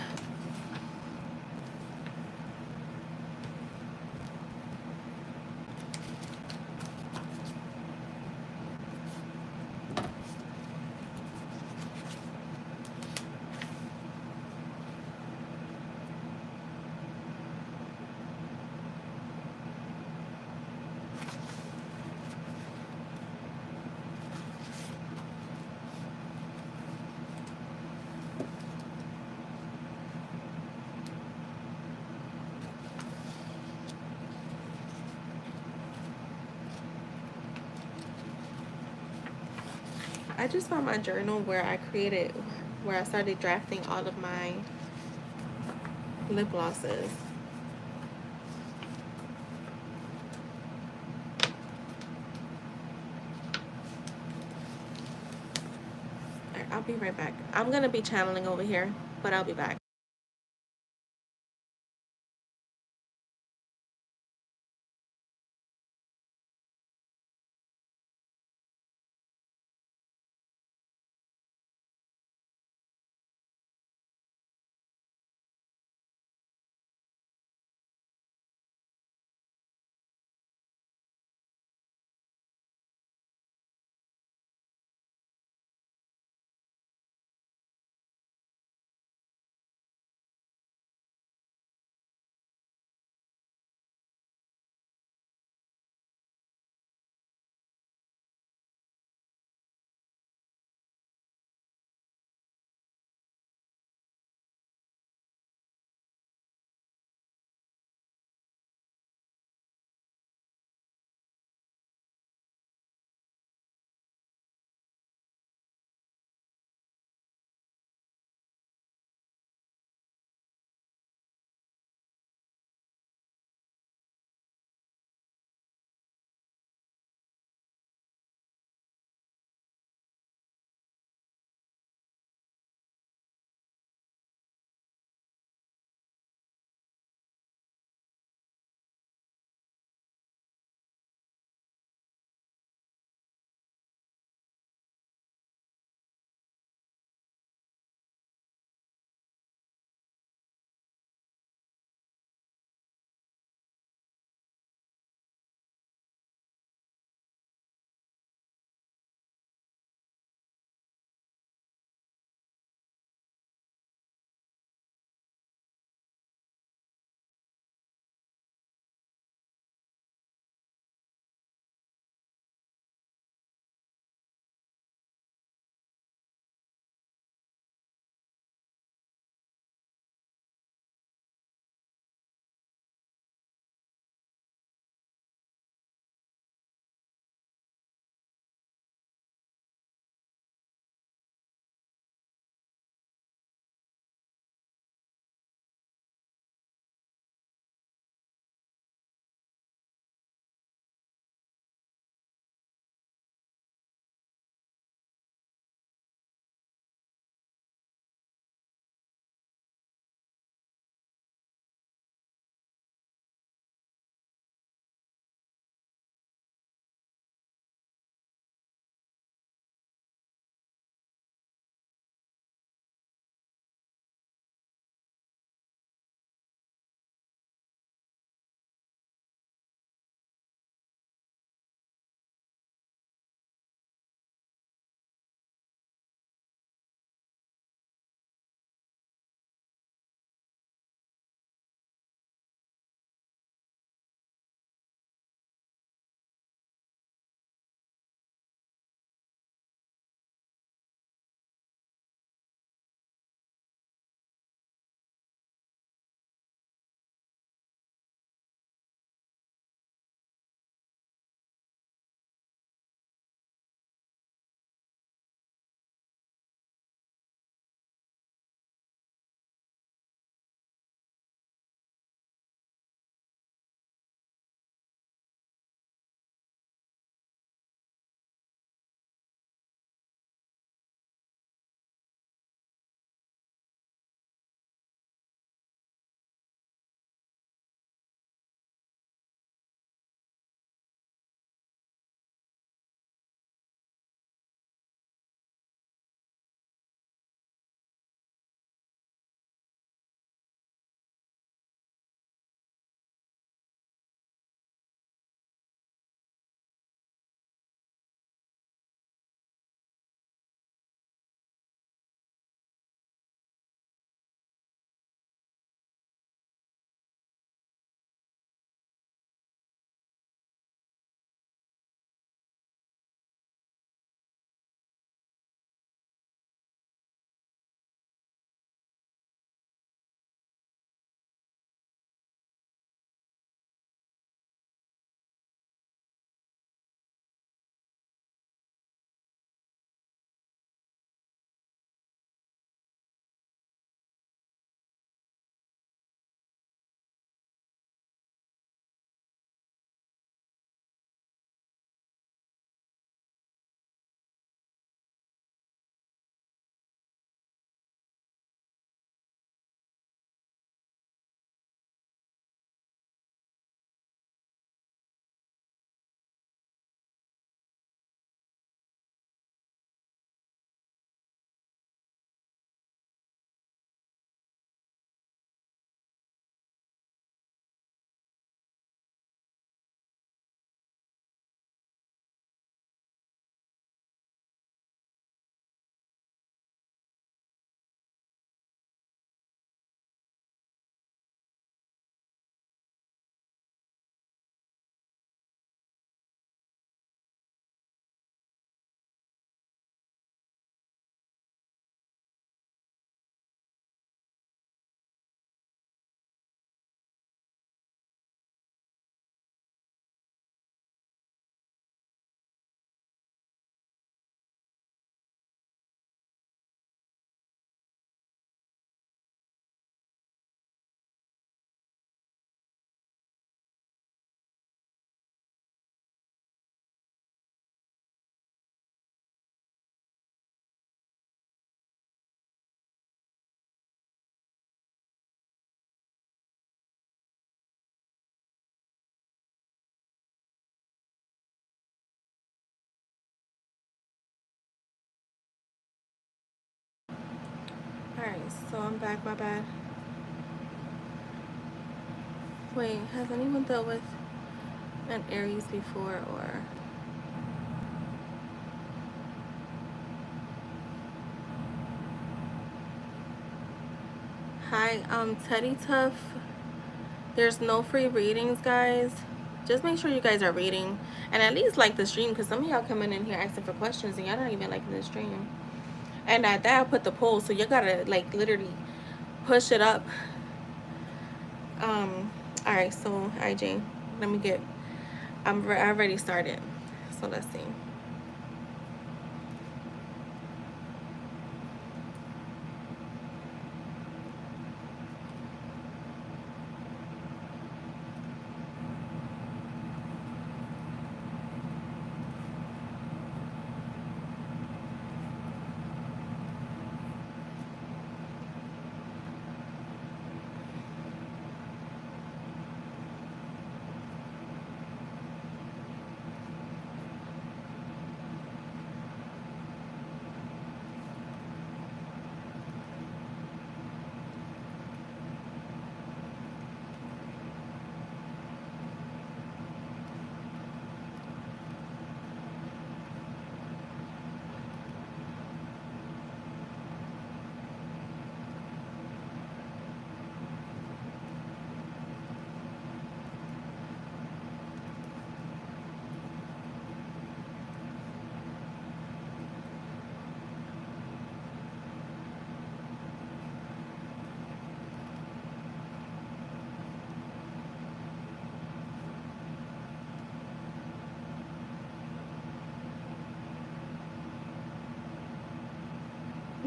I just found my journal where I started drafting all of my lip glosses. All right, I'll be right back. I'm gonna be channeling over here, but I'll be back. so I'm back. My bad. Wait, has anyone dealt with an Aries before or? Hi, Teddy Tough. There's no free readings, guys. Just make sure you guys are reading and at least like the stream, because some of y'all coming in here asking for questions and y'all not even liking the stream. And at that, I put the poll, so you gotta like literally push it up. All right, so all right, Jane, let me get. I already started, so let's see.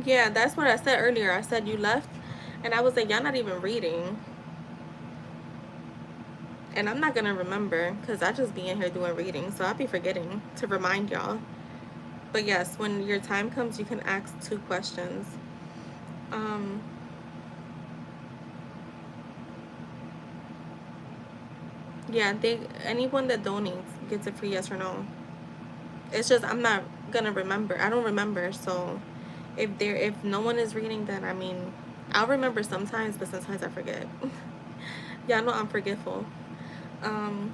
Yeah, that's what I said earlier. I said you left, and I was like, y'all not even reading. And I'm not gonna remember because I just be in here doing reading, so I'll be forgetting to remind y'all. But yes, when your time comes, you can ask 2 questions. Um, yeah, anyone that donates gets a free yes or no. It's just I'm not gonna remember. I don't remember, so if no one is reading, then I mean, I'll remember sometimes, but sometimes I forget. Y'all know I'm forgetful. Um,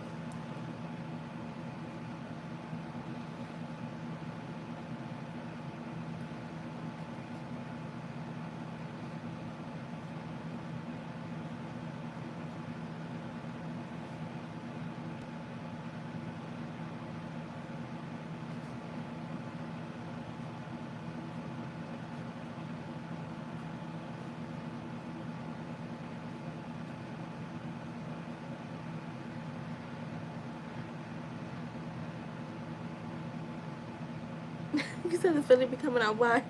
you said it's really be coming out. Why?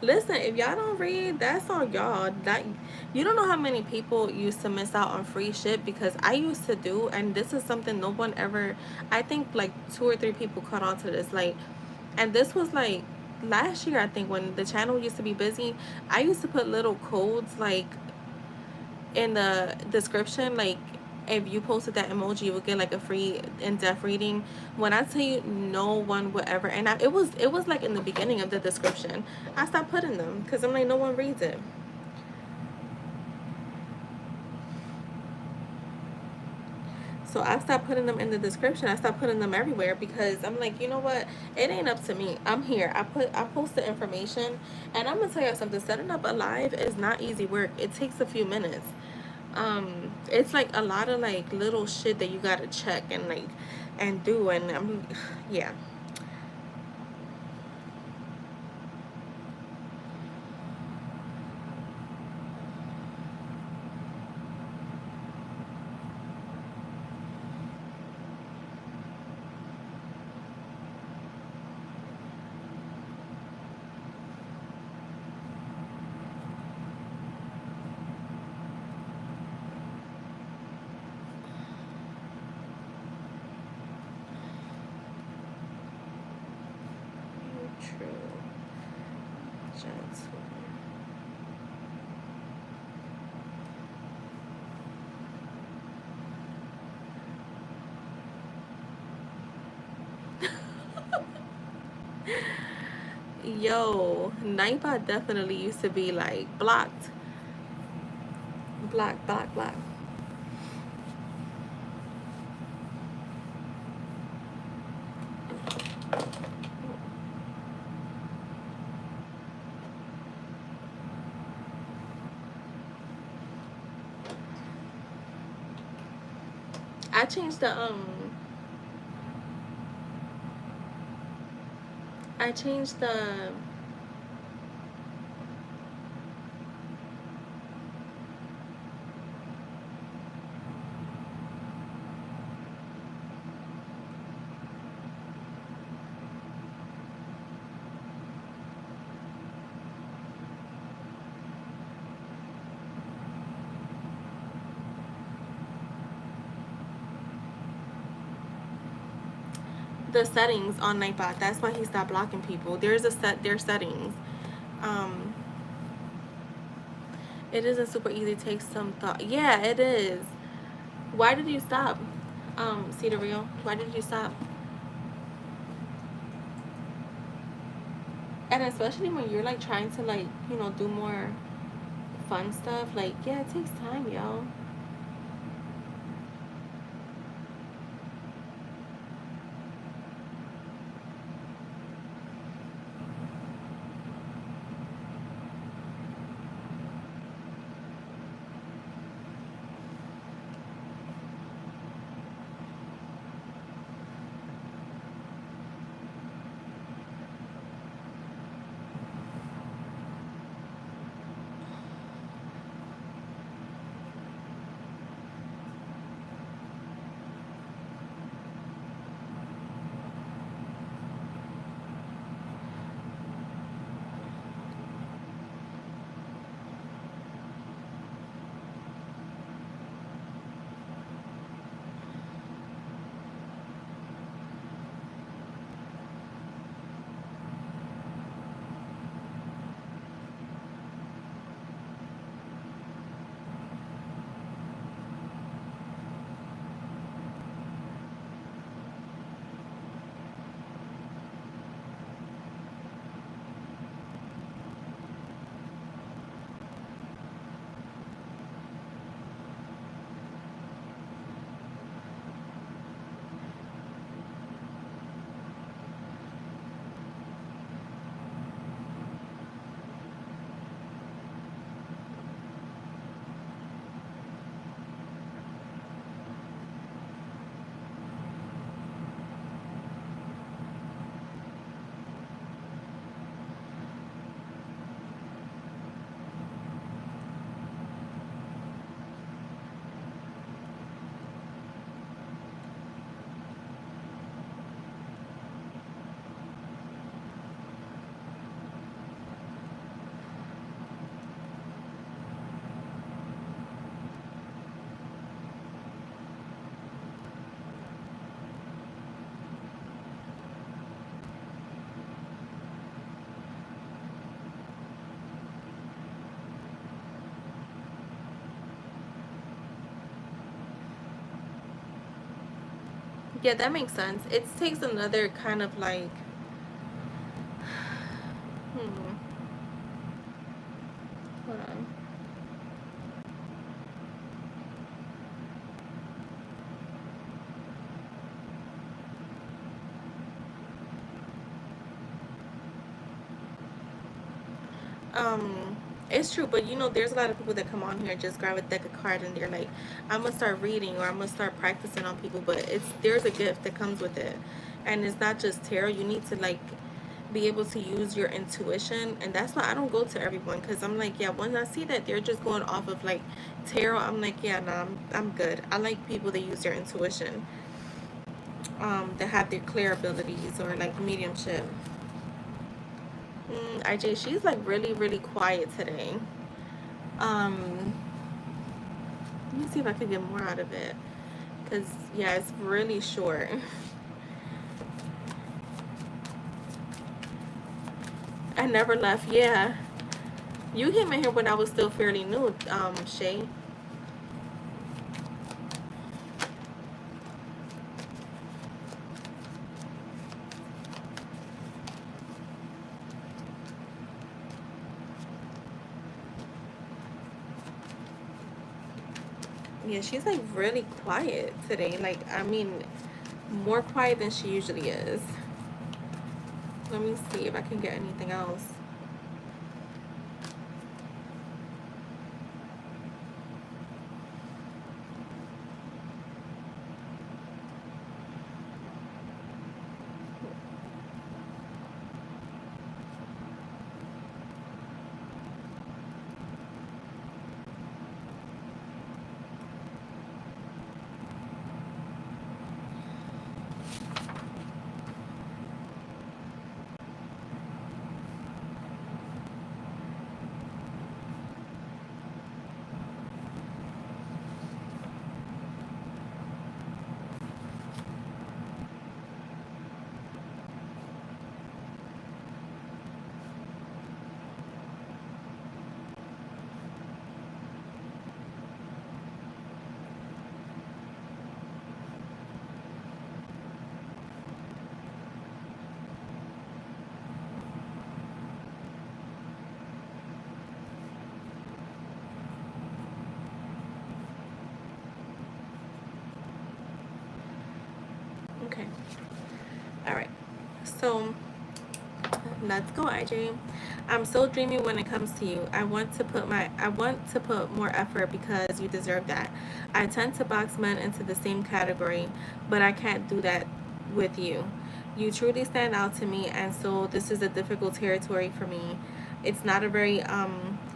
Listen, if y'all don't read, that's on y'all. That you don't know how many people used to miss out on free shit, because I used to do, and this is something no one ever. I think like 2 or 3 people caught on to this. Like, and this was like last year, I think, when the channel used to be busy. I used to put little codes like in the description, like if you posted that emoji, you would get like a free in-depth reading. When I tell you, no one would ever, and it was like in the beginning of the description. I stopped putting them because I'm like, no one reads it. So I stopped putting them in the description. I stopped putting them everywhere because I'm like, you know what? It ain't up to me. I'm here. I post the information, and I'm gonna tell you something. Setting up a live is not easy work. It takes a few minutes. It's like a lot of like little shit that you gotta check and like and do, and I'm yeah. Yo, Nightbot definitely used to be like blocked. Block, block, block. I changed the I changed the settings on Nightbot. That's why he stopped blocking people. There's their settings. Um, it isn't super easy. It takes some thought. Yeah, it is. Why did you stop? See the real. Why did you stop? And especially when you're like trying to like do more fun stuff. Like yeah, it takes time, yo. Yeah, that makes sense. It takes another kind of like, hmm, hold on. It's true, but there's a lot of people that come on here and just grab a deck of cards and they're like, I'm gonna start reading or I'm gonna start practicing on people, but there's a gift that comes with it, and it's not just tarot. You need to like be able to use your intuition, and that's why I don't go to everyone, because I'm like, yeah, once I see that they're just going off of like tarot, I'm like, yeah, no, I'm good. I like people that use their intuition, that have their clear abilities or like mediumship. IJ, she's like really, really quiet today. Um, Let me see if I can get more out of it. Cause yeah, it's really short. I never left. Yeah, you came in here when I was still fairly new. Shay. Yeah, she's like really quiet today. Like, I mean, more quiet than she usually is. Let me see if I can get anything else. Okay. All right. So let's go, IJ. I'm so dreamy when it comes to you. I want to put more effort because you deserve that. I tend to box men into the same category, but I can't do that with you. You truly stand out to me, and so this is a difficult territory for me. It's not a very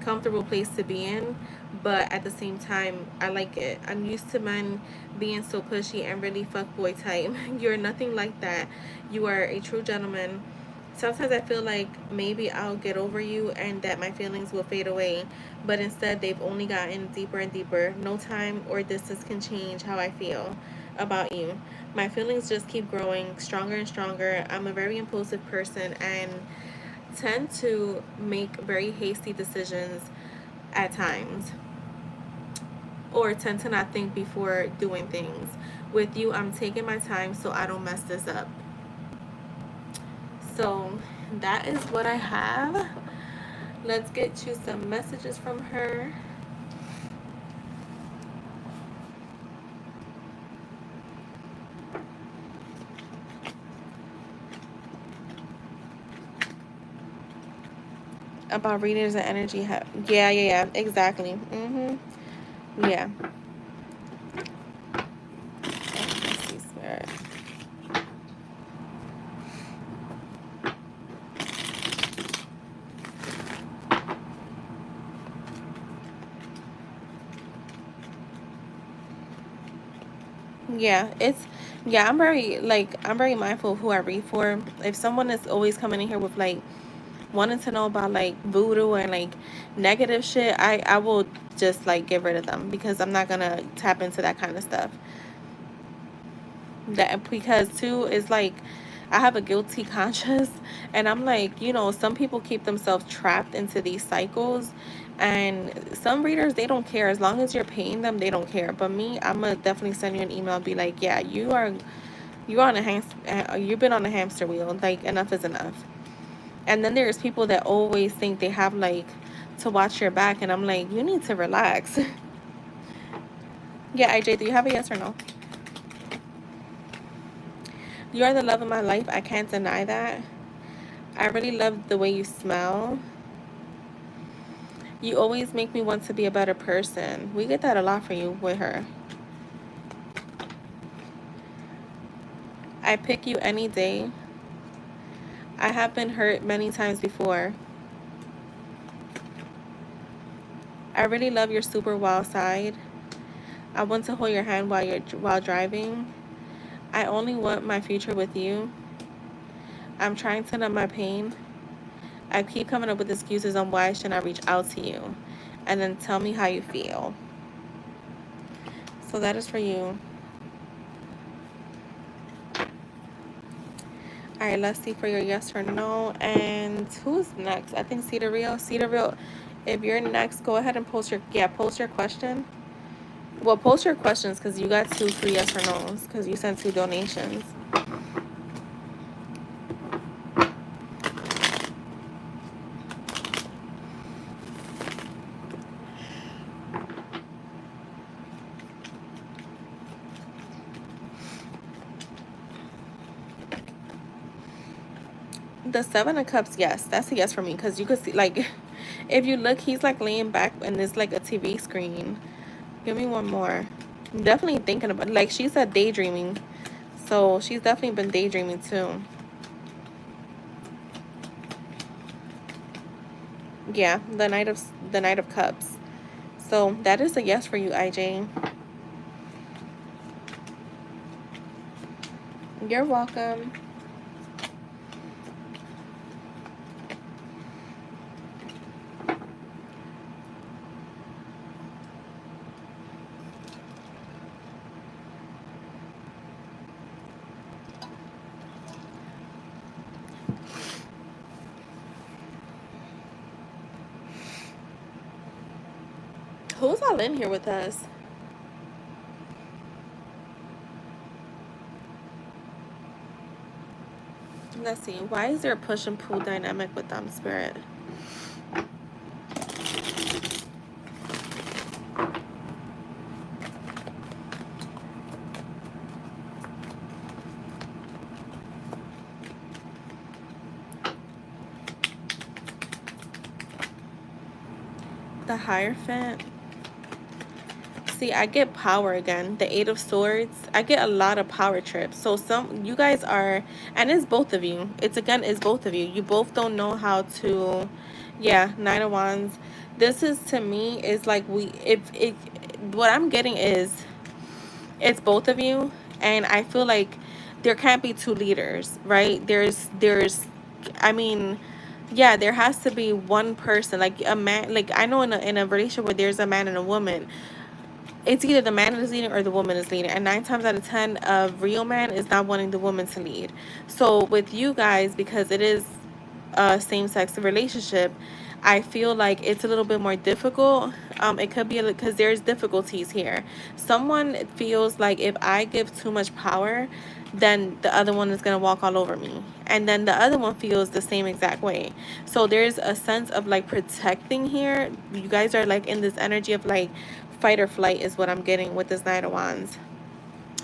comfortable place to be in, but at the same time, I like it. I'm used to men being so pushy and really fuckboy type. You're nothing like that. You are a true gentleman. Sometimes I feel like maybe I'll get over you and that my feelings will fade away, but instead they've only gotten deeper and deeper. No time or distance can change how I feel about you. My feelings just keep growing stronger and stronger. I'm a very impulsive person and tend to make very hasty decisions at times, or tend to not think before doing things. With you, I'm taking my time so I don't mess this up. So that is what I have. Let's get to some messages from her. About readers and energy. Yeah, exactly. Yeah. Let's see, Spirit. Yeah, I'm very mindful of who I read for. If someone is always coming in here with like wanting to know about like voodoo and like negative shit, I will just like get rid of them because I'm not gonna tap into that kind of stuff. That because too is like I have a guilty conscience, and I'm like, some people keep themselves trapped into these cycles, and some readers, they don't care as long as you're paying them, they don't care. But me, I'm gonna definitely send you an email and be like, yeah, you're on a hamster, you've been on a hamster wheel, like enough is enough. And then there's people that always think they have like to watch your back, and I'm like, you need to relax. Yeah, IJ, do you have a yes or no? You are the love of my life. I can't deny that. I really love the way you smell. You always make me want to be a better person. We get that a lot for you with her. I pick you any day. I have been hurt many times before. I really love your super wild side. I want to hold your hand while driving. I only want my future with you. I'm trying to numb my pain. I keep coming up with excuses on why I should not reach out to you. And then tell me how you feel. So that is for you. All right, let's see for your yes or no. And who's next? I think Cedar Real. Cedar Real, if you're next, go ahead and post your question. Well, post your questions because you got two free yes or no's because you sent two donations. The Seven of Cups, yes, that's a yes for me, because you could see, like, if you look, he's like laying back and there's like a TV screen. Give me one more. I'm definitely thinking about, like she said, daydreaming. So she's definitely been daydreaming too. Yeah, the Knight of Cups. So that is a yes for you, IJ. You're welcome. Who's all in here with us? Let's see. Why is there a push and pull dynamic with them, Spirit? The Hierophant. See, I get power again. The Eight of Swords. I get a lot of power trips. So some you guys are, and it's both of you. It's both of you. You both don't know how to, yeah, Nine of Wands. This is, to me, is like, what I'm getting is it's both of you, and I feel like there can't be two leaders, right? I mean, yeah, there has to be one person, like a man. Like, I know in a relationship where there's a man and a woman, it's either the man is leading or the woman is leading, and 9 times out of 10, a real man is not wanting the woman to lead. So with you guys, because it is a same-sex relationship, I feel like it's a little bit more difficult. It could be because there's difficulties here. Someone feels like if I give too much power, then the other one is going to walk all over me. And then the other one feels the same exact way. So there's a sense of like protecting here. You guys are like in this energy of like fight or flight is what I'm getting with this Knight of Wands.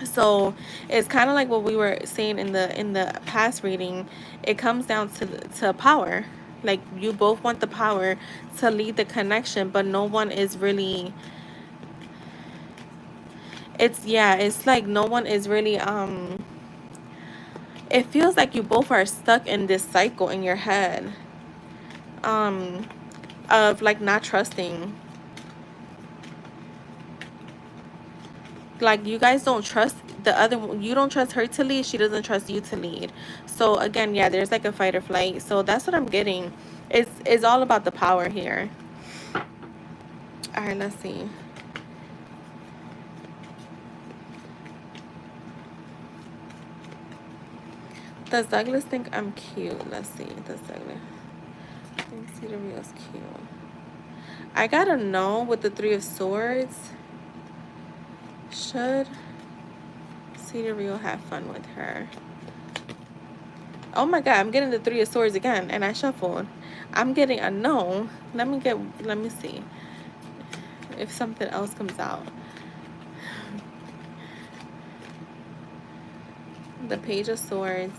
So it's kind of like what we were saying in the past reading. It comes down to power. Like, you both want the power to lead the connection, but no one is really, it's like no one is really, it feels like you both are stuck in this cycle in your head, um of like not trusting. Like, you guys don't trust the other, you don't trust her to lead, she doesn't trust you to lead. So again, yeah, there's like a fight or flight. So that's what I'm getting. It's all about the power here. All right, let's see. Does Douglas think I'm cute? Let's see. Does Douglas think Cedar Real's cute? I gotta know with the Three of Swords. Should Cedar Real have fun with her? Oh my god, I'm getting the Three of Swords again, and I shuffled. I'm getting a no. Let me see if something else comes out. The Page of Swords.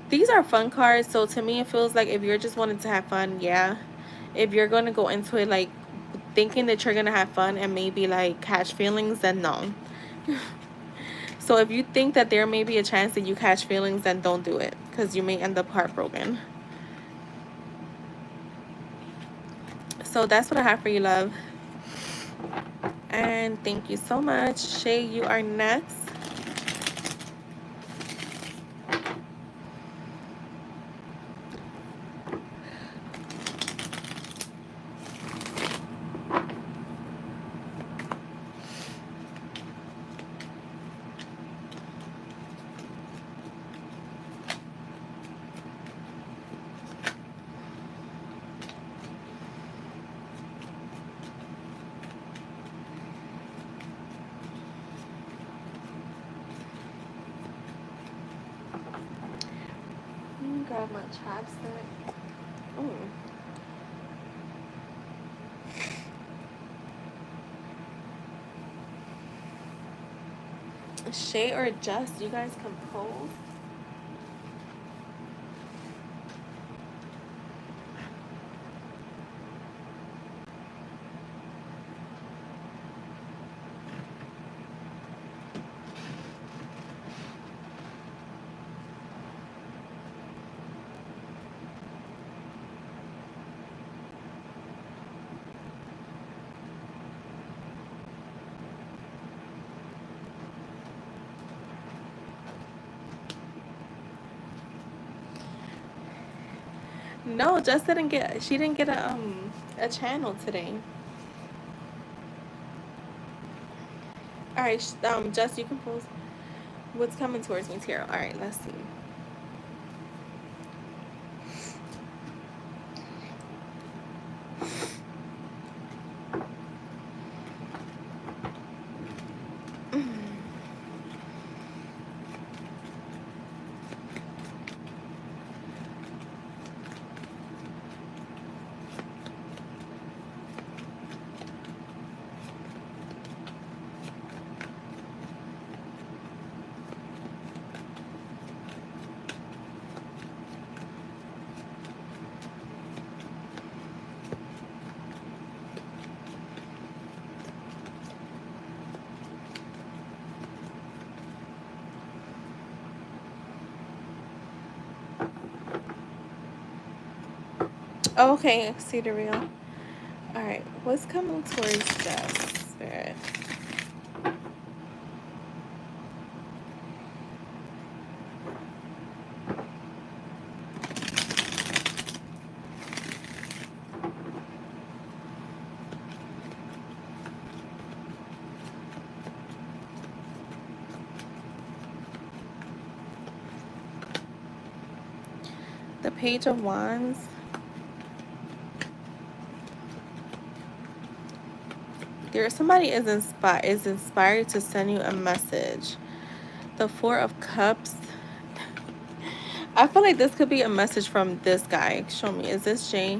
These are fun cards, so to me it feels like if you're just wanting to have fun, yeah. If you're going to go into it like thinking that you're going to have fun and maybe like catch feelings, then no. So if you think that there may be a chance that you catch feelings, then don't do it, because you may end up heartbroken. So that's what I have for you, love. And thank you so much. Shay, you are next. Grab my chapstick. Ooh. Shay or Just, you guys compose. No, Jess didn't get. She didn't get a channel today. All right, Jess, you can post what's coming towards me, Tara. All right, let's see. Okay, see the real. All right, what's coming towards Jess, Spirit? The Page of Wands. Somebody is inspired to send you a message. The Four of Cups. I feel like this could be a message from this guy. Show me. Is this Jay?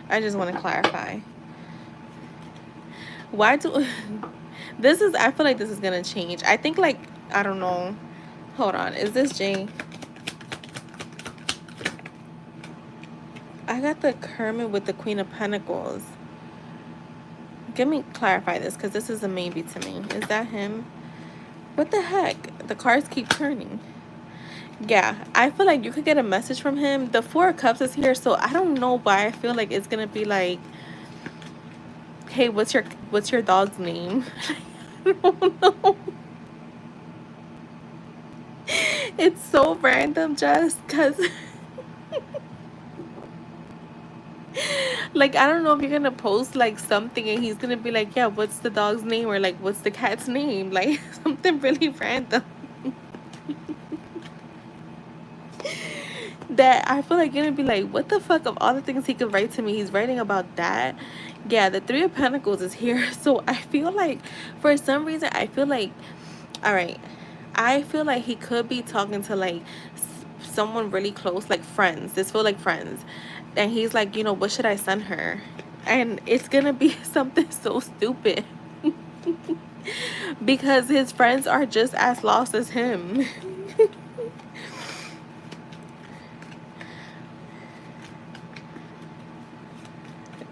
I just want to clarify. Why do this is I feel like this is gonna change. I think like I don't know. Hold on. Is this Jay? I got the Kermit with the Queen of Pentacles. Let me clarify this because this is a maybe to me. Is that him? What the heck? The cards keep turning. Yeah, I feel like you could get a message from him. The Four of Cups is here, so I don't know why I feel like it's gonna be like, hey, what's your dog's name? I don't know. It's so random just because like I don't know if you're gonna post like something and he's gonna be like, yeah, what's the dog's name, or like what's the cat's name, like something really random. That I feel like you're gonna be like, what the fuck, of all the things he could write to me, he's writing about that. Yeah, the Three of Pentacles is here. So I feel like for some reason I feel like, all right, I feel like he could be talking to like someone really close, like friends. This feel like friends. And he's like, you know, what should I send her? And it's gonna be something so stupid. Because his friends are just as lost as him.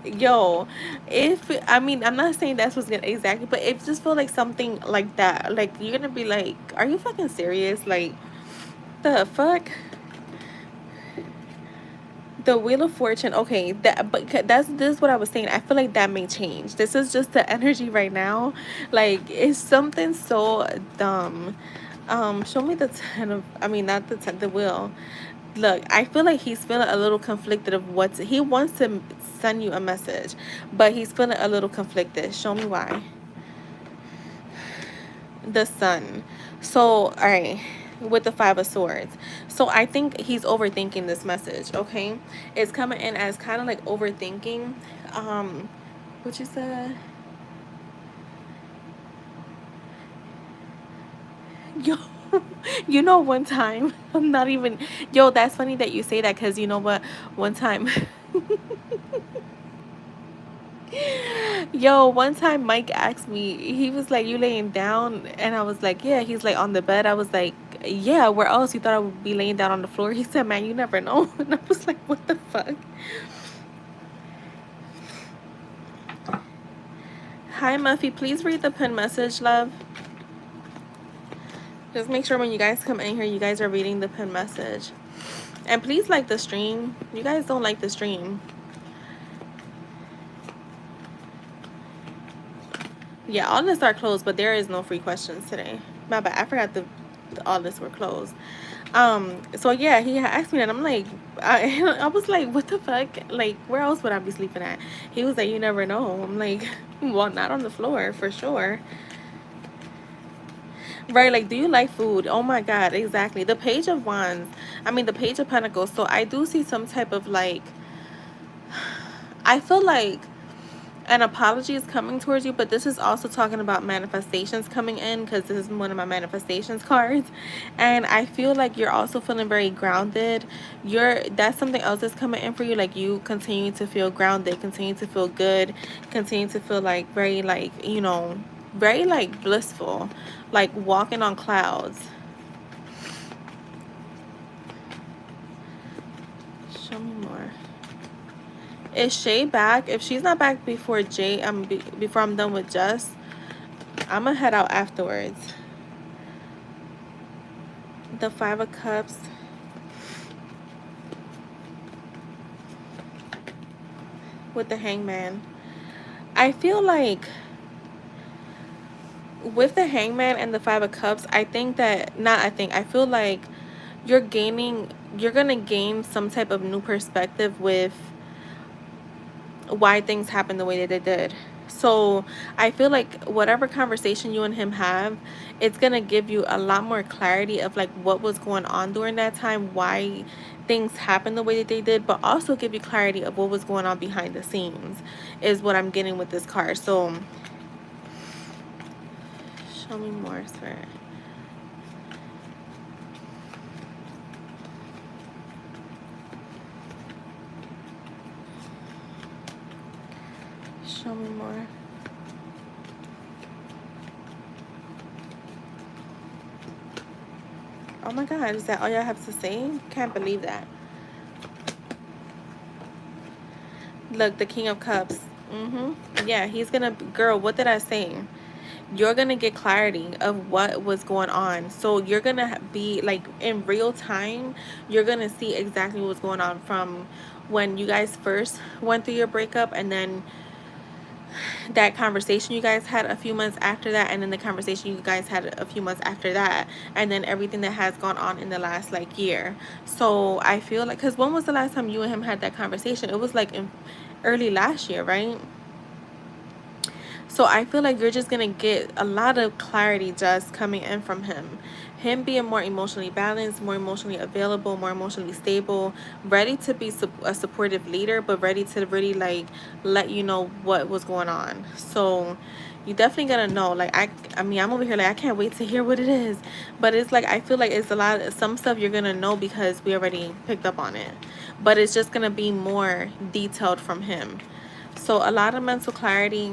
Yo, if I mean, I'm not saying that's what's gonna exactly, but it just feel like something like that. Like you're gonna be like, are you fucking serious? Like the fuck? The Wheel of Fortune. Okay, this is what I was saying. I feel like that may change. This is just the energy right now. Like it's something so dumb. Show me the ten of. I mean, not the ten. The wheel. Look, I feel like he's feeling a little conflicted of what he wants to send you a message, but he's feeling a little conflicted. Show me why. The Sun. So, all right, with the Five of Swords. So I think he's overthinking this message, okay? It's coming in as kind of like overthinking. What you said? Yo, you know, one time, I'm not even, yo, that's funny that you say that because you know what? One time, yo, one time Mike asked me, he was like, you laying down? And I was like, yeah. He's like, on the bed? I was like, yeah, where else? You thought I would be laying down on the floor? He said, man, you never know. And I was like, what the fuck? Hi, Muffy. Please read the pin message, love. Just make sure when you guys come in here, you guys are reading the pin message. And please like the stream. You guys don't like the stream. Yeah, all lists are closed, but there is no free questions today. My bad. I forgot to all this were closed. So yeah, he had asked me that. I'm like, I was like, what the fuck? Like, where else would I be sleeping at? He was like, you never know. I'm like, well, not on the floor for sure. Right, like, do you like food? Oh my God, exactly. The Page of Wands, I mean, the Page of Pentacles. So I do see some type of like, I feel like an apology is coming towards you, but this is also talking about manifestations coming in, because this is one of my manifestations cards. And I feel like you're also feeling very grounded. That's something else that's coming in for you. Like, you continue to feel grounded, continue to feel good, continue to feel like very, like, you know, very like blissful, like walking on clouds. Show me more. Is Shay back? If she's not back before before I'm done with Jess, I'm gonna head out afterwards. The Five of Cups. With the Hangman. I feel like with the Hangman and the Five of Cups, I feel like you're gonna gain some type of new perspective with why things happen the way that they did. So I feel like whatever conversation you and him have, it's gonna give you a lot more clarity of like what was going on during that time, why things happened the way that they did, but also give you clarity of what was going on behind the scenes, is what I'm getting with this card. So show me more, Spirit. Show me more. Oh my God, is that all y'all have to say? Can't believe that. Look, the King of Cups. Yeah, he's gonna, girl, what did I say? You're gonna get clarity of what was going on. So you're gonna be like in real time, you're gonna see exactly what's going on from when you guys first went through your breakup, and then that conversation you guys had a few months after that, and then the conversation you guys had a few months after that, and then everything that has gone on in the last like year. So I feel like, because when was the last time you and him had that conversation? It was like in early last year, right? So I feel like you're just gonna get a lot of clarity just coming in from him. Him being more emotionally balanced, more emotionally available, more emotionally stable, ready to be a supportive leader, but ready to really like let you know what was going on. So you definitely gonna know. Like, I mean, I'm over here like, I can't wait to hear what it is. But it's like, I feel like it's a lot of some stuff you're gonna know because we already picked up on it. But it's just gonna be more detailed from him. So a lot of mental clarity,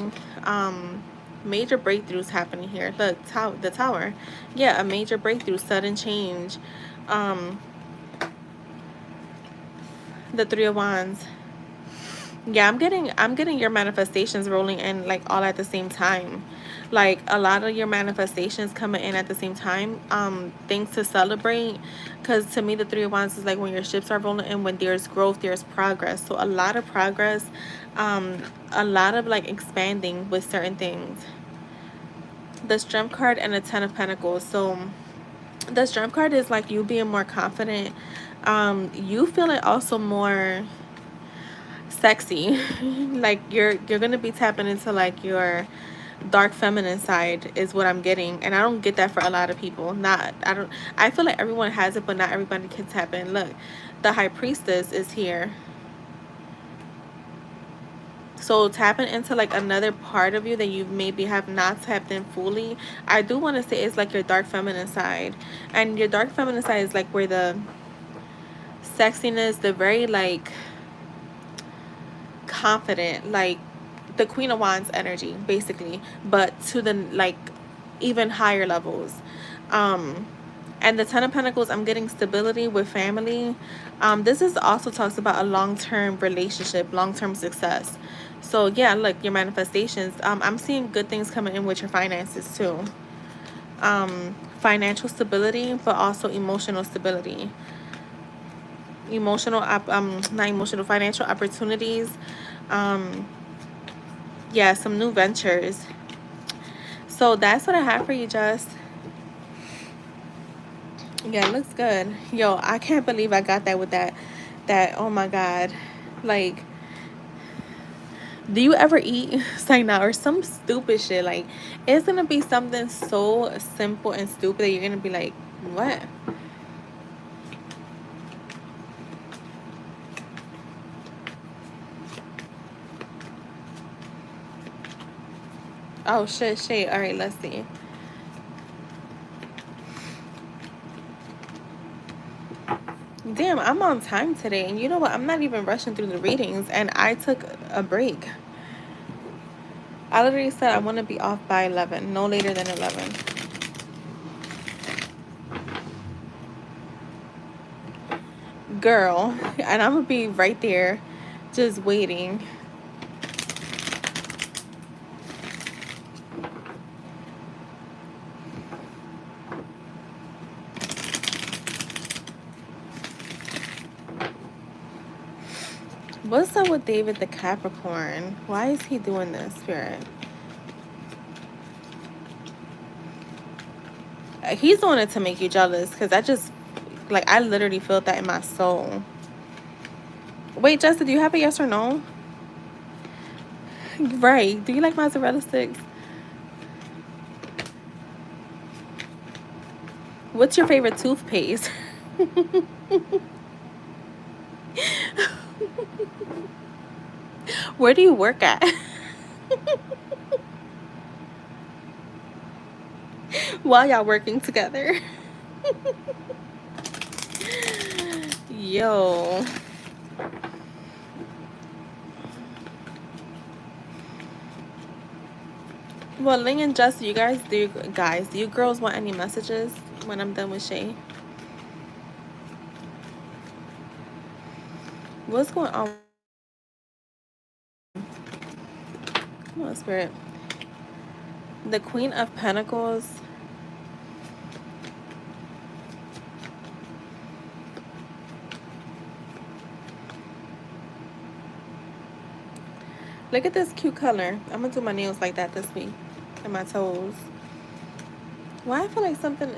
major breakthroughs happening here. The tower, yeah, a major breakthrough, sudden change. The Three of Wands. Yeah, I'm getting your manifestations rolling in like all at the same time. Like a lot of your manifestations coming in at the same time. Things to celebrate, because to me the Three of Wands is like when your ships are rolling in, when there's growth, there's progress. So a lot of progress, a lot of like expanding with certain things. The Strength card and the Ten of Pentacles. So the Strength card is like you being more confident. You feeling also more sexy. Like you're gonna be tapping into like your dark feminine side is what I'm getting, and I don't get that for a lot of people. I feel like everyone has it, but not everybody can tap in. Look, the High Priestess is here. So tapping into like another part of you that you maybe have not tapped in fully, I do want to say it's like your dark feminine side. And your dark feminine side is like where the sexiness, the very like confident, like the Queen of Wands energy basically, but to the like even higher levels. And the Ten of Pentacles, I'm getting stability with family. This is also talks about a long-term relationship, long-term success. So yeah, look, your manifestations, I'm seeing good things coming in with your finances too. Financial stability, but also emotional stability. Financial opportunities. Yeah, some new ventures. So that's what I have for you, Jess. Yeah, it looks good. Yo, I can't believe I got that with that, oh my God. Like, do you ever eat Sagna or some stupid shit? Like, it's gonna be something so simple and stupid that you're gonna be like, what? Oh, shit. All right, let's see. Damn, I'm on time today. And you know what? I'm not even rushing through the readings. And I took a break. I literally said I want to be off by 11, no later than 11. Girl, and I'm going to be right there just waiting. What's up with David the Capricorn? Why is he doing this, Spirit? He's doing it to make you jealous because I literally felt that in my soul. Wait, Justin, do you have a yes or no? Right. Do you like mozzarella sticks? What's your favorite toothpaste? Where do you work at? While y'all working together. Yo. Well, Ling and Jess, do you girls want any messages when I'm done with Shay? What's going on? Come on, Spirit. The Queen of Pentacles. Look at this cute color. I'm gonna do my nails like that this week. And my toes. Why I feel like something is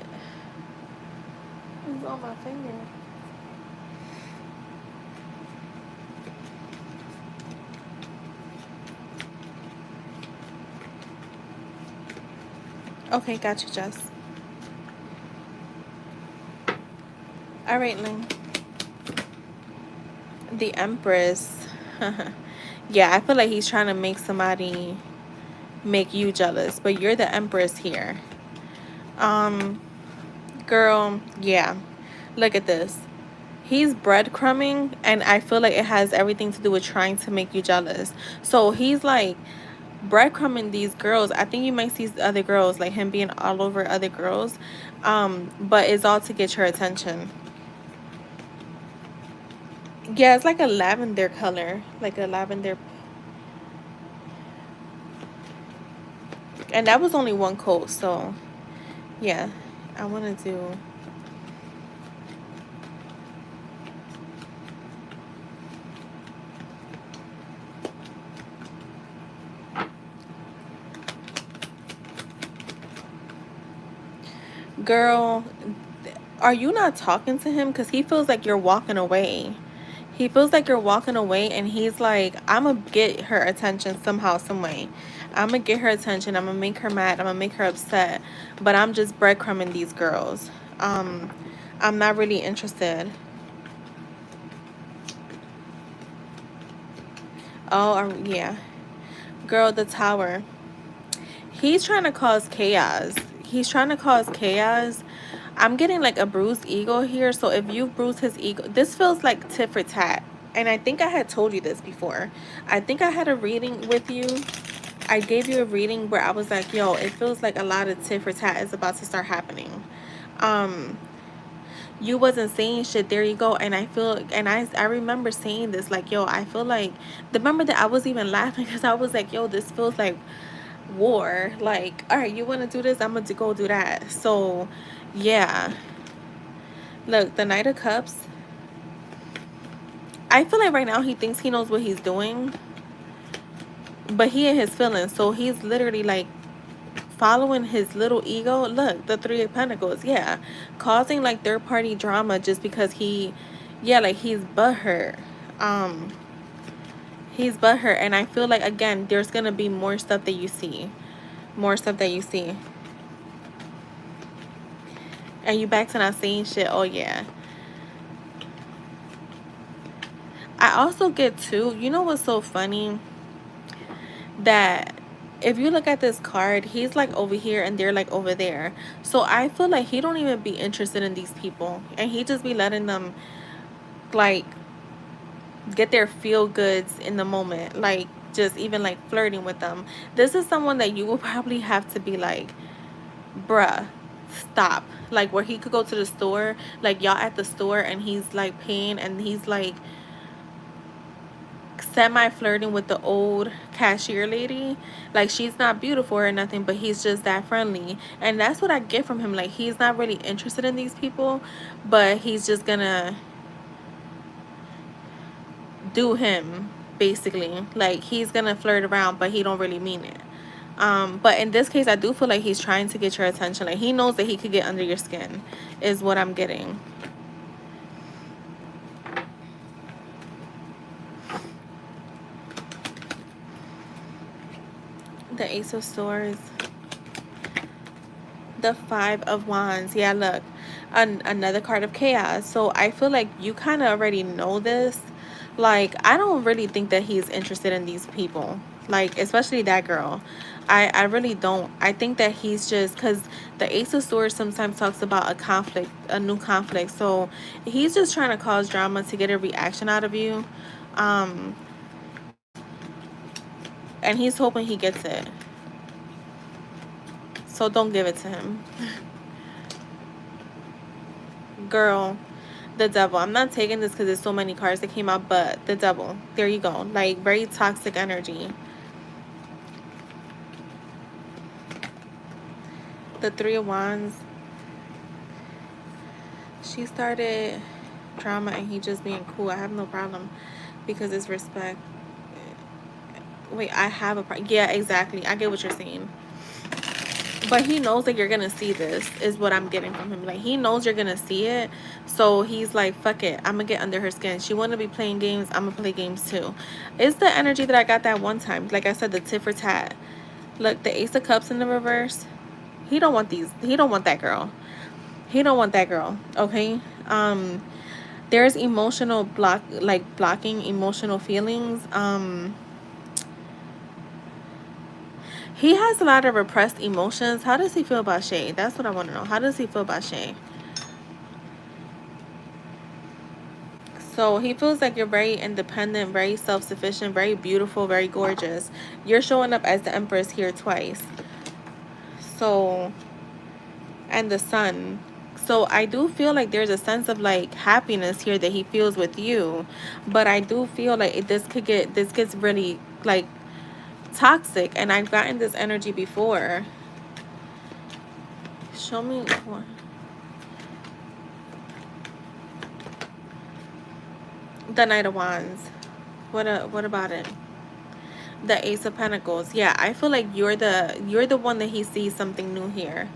on my finger. Okay, got you, Jess. All right, Ling. The Empress. Yeah, I feel like he's trying to make somebody make you jealous, but you're the Empress here. Girl, yeah. Look at this. He's breadcrumbing, and I feel like it has everything to do with trying to make you jealous. So he's like breadcrumbing these girls. I think you might see other girls, like him being all over other girls, but it's all to get your attention. Yeah, it's like a lavender color, like a lavender. And that was only one coat, so yeah, I want to do. Girl, are you not talking to him? Because he feels like you're walking away. He feels like you're walking away, and he's like, I'm going to get her attention somehow, some way. I'm going to get her attention. I'm going to make her mad. I'm going to make her upset. But I'm just breadcrumbing these girls. I'm not really interested. Oh, yeah. Girl, the Tower. He's trying to cause chaos. He's trying to cause chaos. I'm getting like a bruised ego here. So if you bruise his ego, this feels like tit for tat. And I think I had told you this before. I think I had a reading with you. I gave you a reading where I was like, yo, it feels like a lot of tit for tat is about to start happening. You wasn't saying shit. There you go. And I feel, and I remember saying this, like, yo, I feel like, remember that I was even laughing because I was like, yo, this feels like war. Like, all right, you want to do this, I'm gonna go do that. So yeah, look, the Knight of Cups, I feel like right now he thinks he knows what he's doing, but he in his feelings. So he's literally like following his little ego. Look, the Three of Pentacles, yeah, causing like third party drama just because he, yeah, like he's butthurt. He's butthurt, and I feel like again, there's gonna be more stuff that you see, more stuff that you see, and you back to not seeing shit. Oh yeah. I also get too. You know what's so funny? That if you look at this card, he's like over here and they're like over there. So I feel like he don't even be interested in these people, and he just be letting them like get their feel goods in the moment, like just even like flirting with them. This is someone that you will probably have to be like, bruh, stop. Like where he could go to the store, like y'all at the store, and he's like paying, and he's like semi flirting with the old cashier lady. Like she's not beautiful or nothing, but he's just that friendly, and that's what I get from him. Like he's not really interested in these people, but he's just gonna do him, basically. Like he's gonna flirt around, but he don't really mean it. But in this case, I do feel like he's trying to get your attention. Like he knows that he could get under your skin, is what I'm getting. The Ace of Swords, the Five of Wands. Yeah, look, another card of chaos. So I feel like you kind of already know this. Like I don't really think that he's interested in these people, like especially that girl. I really don't. I think that he's just, because the Ace of Swords sometimes talks about a conflict, a new conflict. So he's just trying to cause drama to get a reaction out of you, and he's hoping he gets it. So don't give it to him. Girl, the Devil. I'm not taking this because there's so many cards that came out, but the Devil. There you go. Like very toxic energy. The Three of Wands. She started drama and he just being cool. I have no problem because it's respect. Wait, I have a problem. Yeah, exactly. I get what you're saying. But he knows that you're gonna see this, is what I'm getting from him. Like he knows you're gonna see it, so he's like, fuck it, I'm gonna get under her skin. She wanna be playing games, I'm gonna play games too. It's the energy that I got that one time. Like I said, the tit for tat. Look, the Ace of Cups in the reverse. He don't want these. He don't want that girl. He don't want that girl. Okay. There's emotional blocking emotional feelings. He has a lot of repressed emotions. How does he feel about Shay? That's what I want to know. How does he feel about Shay? So he feels like you're very independent, very self-sufficient, very beautiful, very gorgeous. You're showing up as the Empress here twice. So, and the Sun. So I do feel like there's a sense of like happiness here that he feels with you. But I do feel like this gets really like toxic, and I've gotten this energy before. Show me what. The Knight of Wands. What about it? The Ace of Pentacles. Yeah, I feel like you're the one that he sees something new here.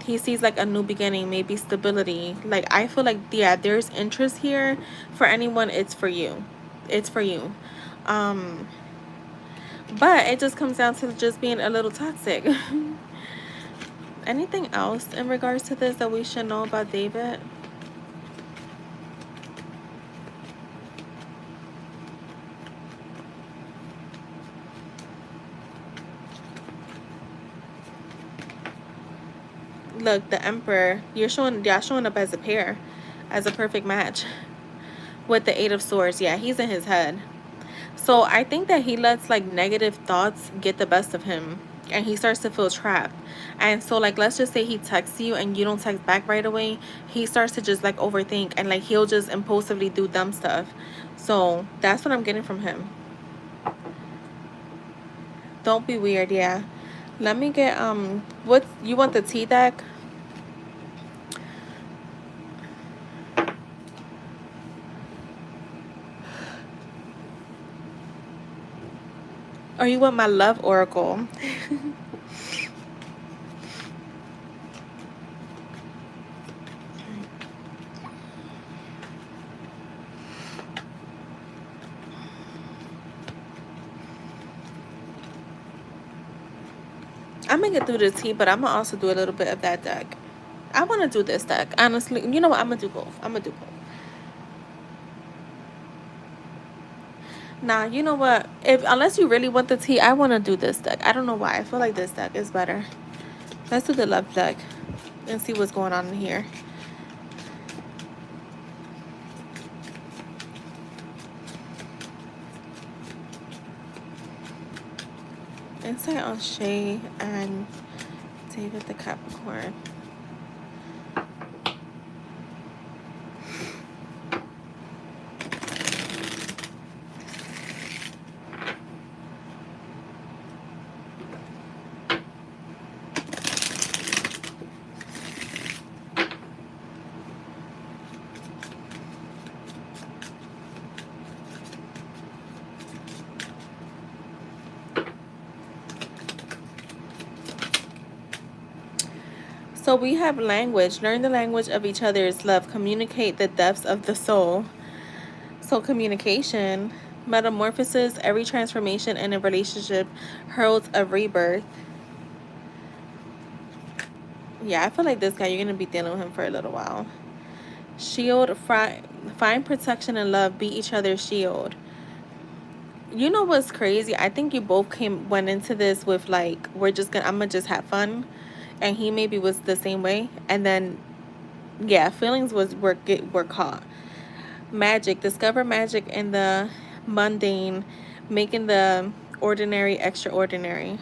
He sees like a new beginning, maybe stability. Like I feel like, yeah, there's interest here. For anyone, it's for you. It's for you. But it just comes down to just being a little toxic. Anything else in regards to this that we should know about David? Look, the Emperor. Y'all showing up as a pair, as a perfect match. With the Eight of Swords, yeah, he's in his head. So I think that he lets like negative thoughts get the best of him, and he starts to feel trapped. And so like, let's just say he texts you and you don't text back right away. He starts to just like overthink, and like he'll just impulsively do dumb stuff. So that's what I'm getting from him. Don't be weird, yeah. Let me get what you want, the T deck? Or you want my love oracle? I'm gonna get through the tea, but I'm gonna also do a little bit of that deck. I want to do this deck, honestly. You know what? I'm gonna do both. I'm gonna do both. Nah, you know what? If unless you really want the tea, I want to do this deck. I don't know why. I feel like this deck is better. Let's do the love deck and see what's going on in here. Insight on Shay and David the Capricorn. So we have language. Learn the language of each other's love. Communicate the depths of the soul. So communication, metamorphosis, every transformation in a relationship heralds a rebirth. Yeah, I feel like this guy, you're going to be dealing with him for a little while. Shield, find protection and love. Be each other's shield. You know what's crazy? I think you both went into this with like, I'm gonna just have fun. And he maybe was the same way. And then, yeah, feelings were caught. Magic, discover magic in the mundane, making the ordinary extraordinary.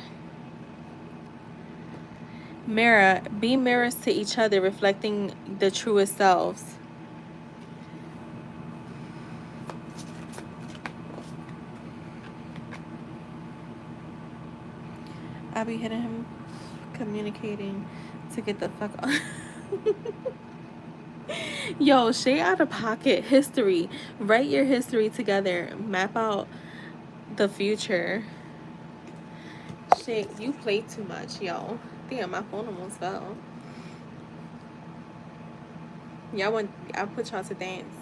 Mirror, be mirrors to each other, reflecting the truest selves. I'll be hitting him, communicating to get the fuck on. Yo, Shay out of pocket history. Write your history together. Map out the future. Shay, you play too much, yo. Damn, my phone almost fell. I'll put y'all to dance.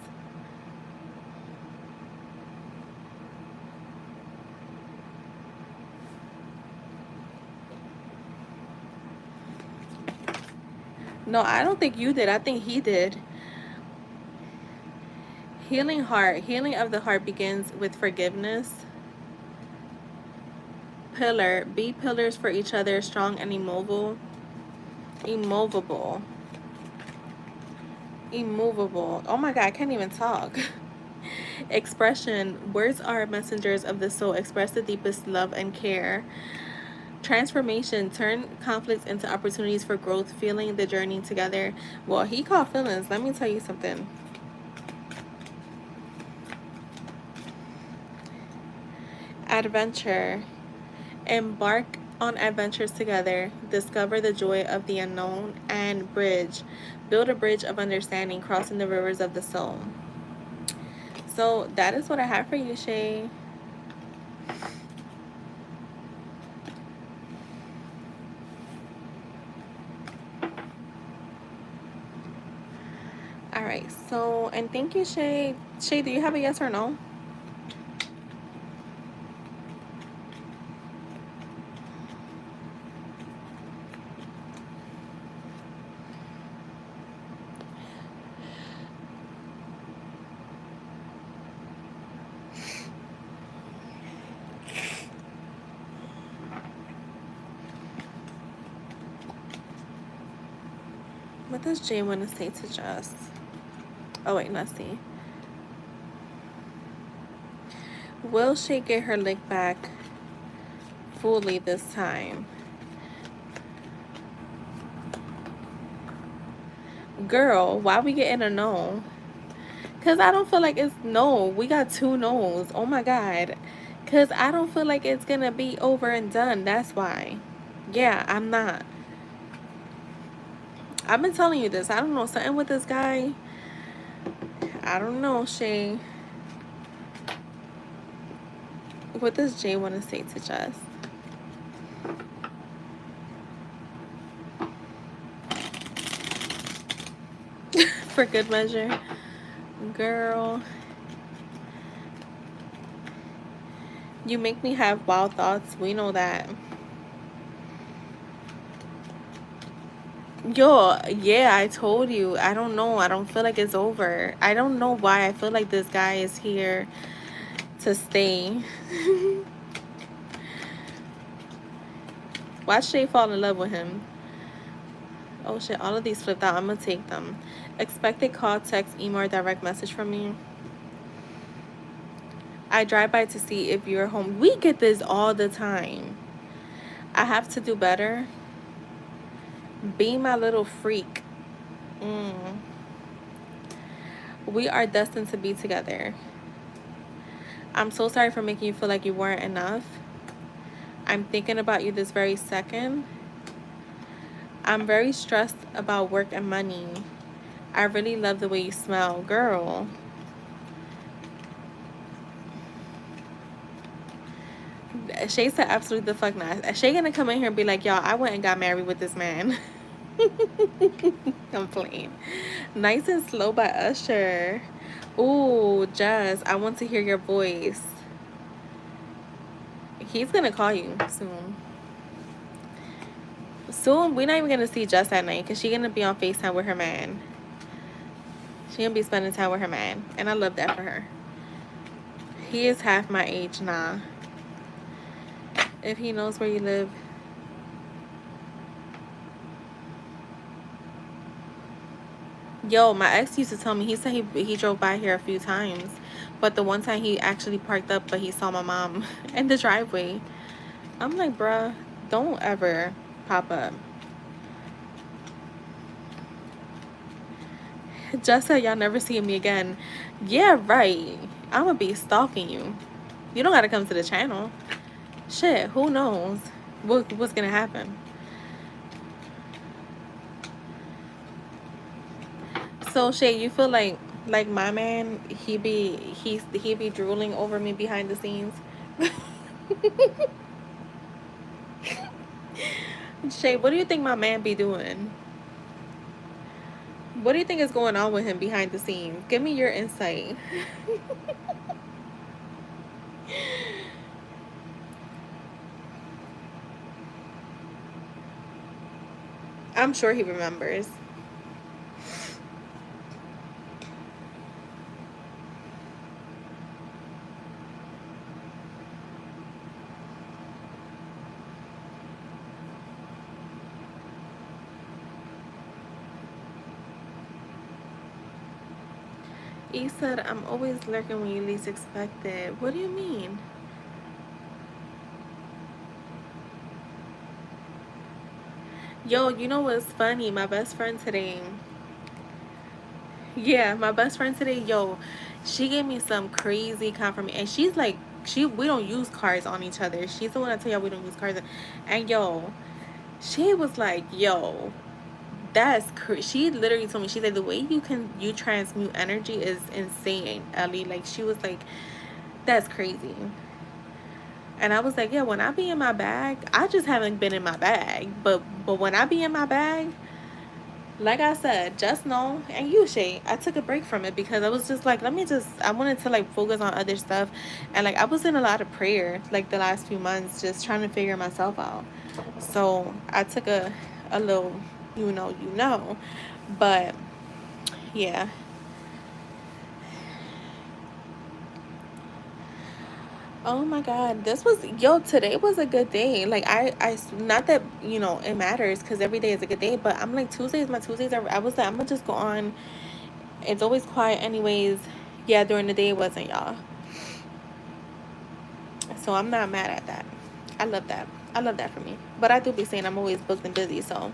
No, I don't think you did. I think he did. Healing heart. Healing of the heart begins with forgiveness. Pillar. Be pillars for each other, strong and immovable. Immovable. Immovable. Oh my God, I can't even talk. Expression. Words are messengers of the soul. Express the deepest love and care. Transformation. Turn conflicts into opportunities for growth. Feeling the journey together. Well, he called feelings. Let me tell you something. Adventure. Embark on adventures together. Discover the joy of the unknown. And bridge. Build a bridge of understanding, crossing the rivers of the soul. So that is what I have for you, Shay. All right. So, and thank you, Shay. Shay, do you have a yes or no? What does Jay want to say to Jess? Oh, wait, let's see. Will Shay get her lick back fully this time? Girl, why we getting a no? Because I don't feel like it's no. We got 2 no's. Oh, my God. Because I don't feel like it's going to be over and done. That's why. Yeah, I'm not. I've been telling you this. I don't know. Something with this guy. I don't know, Shay. What does Jay want to say to Jess? For good measure. Girl. You make me have wild thoughts. We know that. Yo, yeah, I told you. I don't know. I don't feel like it's over. I don't know why. I feel like this guy is here to stay. Watch Shay fall in love with him. Oh shit, all of these flipped out. I'm gonna take them. Expected call, text, email, or direct message from me. I drive by to see if you're home. We get this all the time. I have to do better. Be my little freak. Mm. We are destined to be together. I'm so sorry for making you feel like you weren't enough. I'm thinking about you this very second. I'm very stressed about work and money. I really love the way you smell, girl. Shay said absolutely the fuck not. Shay gonna come in here and be like, y'all, I went and got married with this man. Complain. Nice and Slow by Usher. Ooh, Jess, I want to hear your voice. He's gonna call you soon. Soon, we're not even gonna see Jess at night because she's gonna be on FaceTime with her man. She gonna be spending time with her man, and I love that for her. He is half my age, nah. If he knows where you live. Yo, my ex used to tell me, he said he drove by here a few times, but the one time he actually parked up, but he saw my mom in the driveway. I'm like, bruh, don't ever pop up. Just said y'all never see me again. Yeah, right. I'm gonna be stalking you. You don't gotta come to the channel. Shit, who knows what's gonna happen. So Shay, you feel like my man, he be drooling over me behind the scenes. Shay, what do you think my man be doing? What do you think is going on with him behind the scenes? Give me your insight. I'm sure he remembers. E said, I'm always lurking when you least expect it. What do you mean? Yo, you know what's funny? My best friend today. Yeah, my best friend today, yo, she gave me some crazy confirmation. And she's like, we don't use cards on each other. She's the one that tell y'all we don't use cards. And yo, she was like, yo, she literally told me, she's like, the way you transmute energy is insane, Ellie. Like, she was like, that's crazy. And I was like, yeah, when I be in my bag, I just haven't been in my bag. But when I be in my bag, like I said, just know, and you, Shay, I took a break from it because I was just like, I wanted to like focus on other stuff. And like, I was in a lot of prayer like the last few months, just trying to figure myself out. So I took a little, but yeah. Oh my God, today was a good day. Like, not that, it matters because every day is a good day, but I'm like, Tuesdays are, I was like, I'm gonna just go on. It's always quiet anyways. Yeah, during the day it wasn't, y'all. So I'm not mad at that. I love that. I love that for me. But I do be saying I'm always booked and busy, so.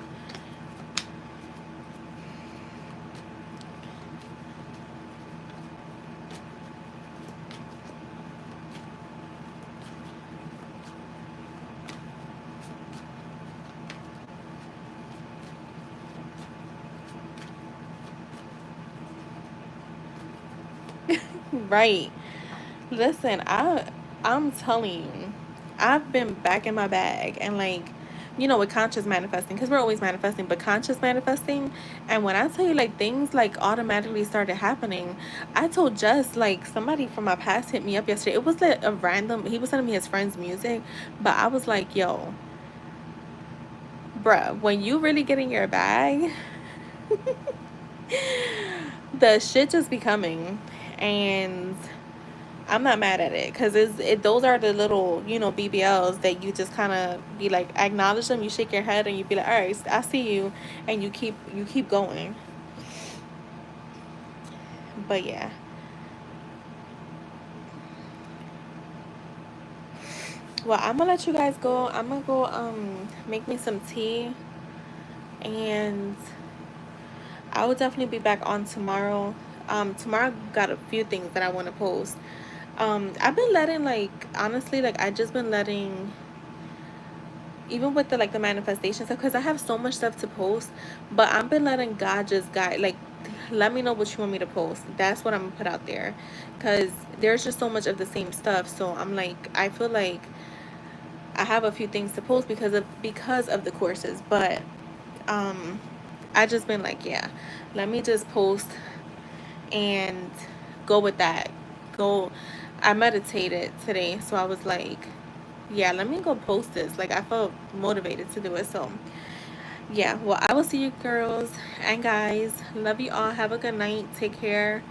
Right. Listen, I'm telling you, I've been back in my bag and like, with conscious manifesting, because we're always manifesting, but conscious manifesting. And when I tell you, like, things like automatically started happening, I told Jess, like, somebody from my past hit me up yesterday. It was like a random, he was sending me his friend's music, but I was like, yo, Bruh, when you really get in your bag, the shit just be coming. And I'm not mad at it, because those are the little, BBLs that you just kind of be like, acknowledge them, you shake your head, and you be like, all right, I see you, and you keep going. But yeah. Well, I'm gonna let you guys go. I'm gonna go make me some tea, and I will definitely be back on tomorrow. Tomorrow I've got a few things that I want to post. I've been letting, like, honestly, like, I just been letting, even with the, like, the manifestation stuff, because I have so much stuff to post, but I've been letting God just guide, like, let me know what you want me to post. That's what I'm gonna put out there, because there's just so much of the same stuff. So I'm like, I feel like I have a few things to post because of the courses, but um I just been like, yeah, let me just post and go with that. Go. I meditated today, so I was like, yeah, let me go post this. Like, I felt motivated to do it. So yeah, well, I will see you girls and guys. Love you all. Have a good night. Take care.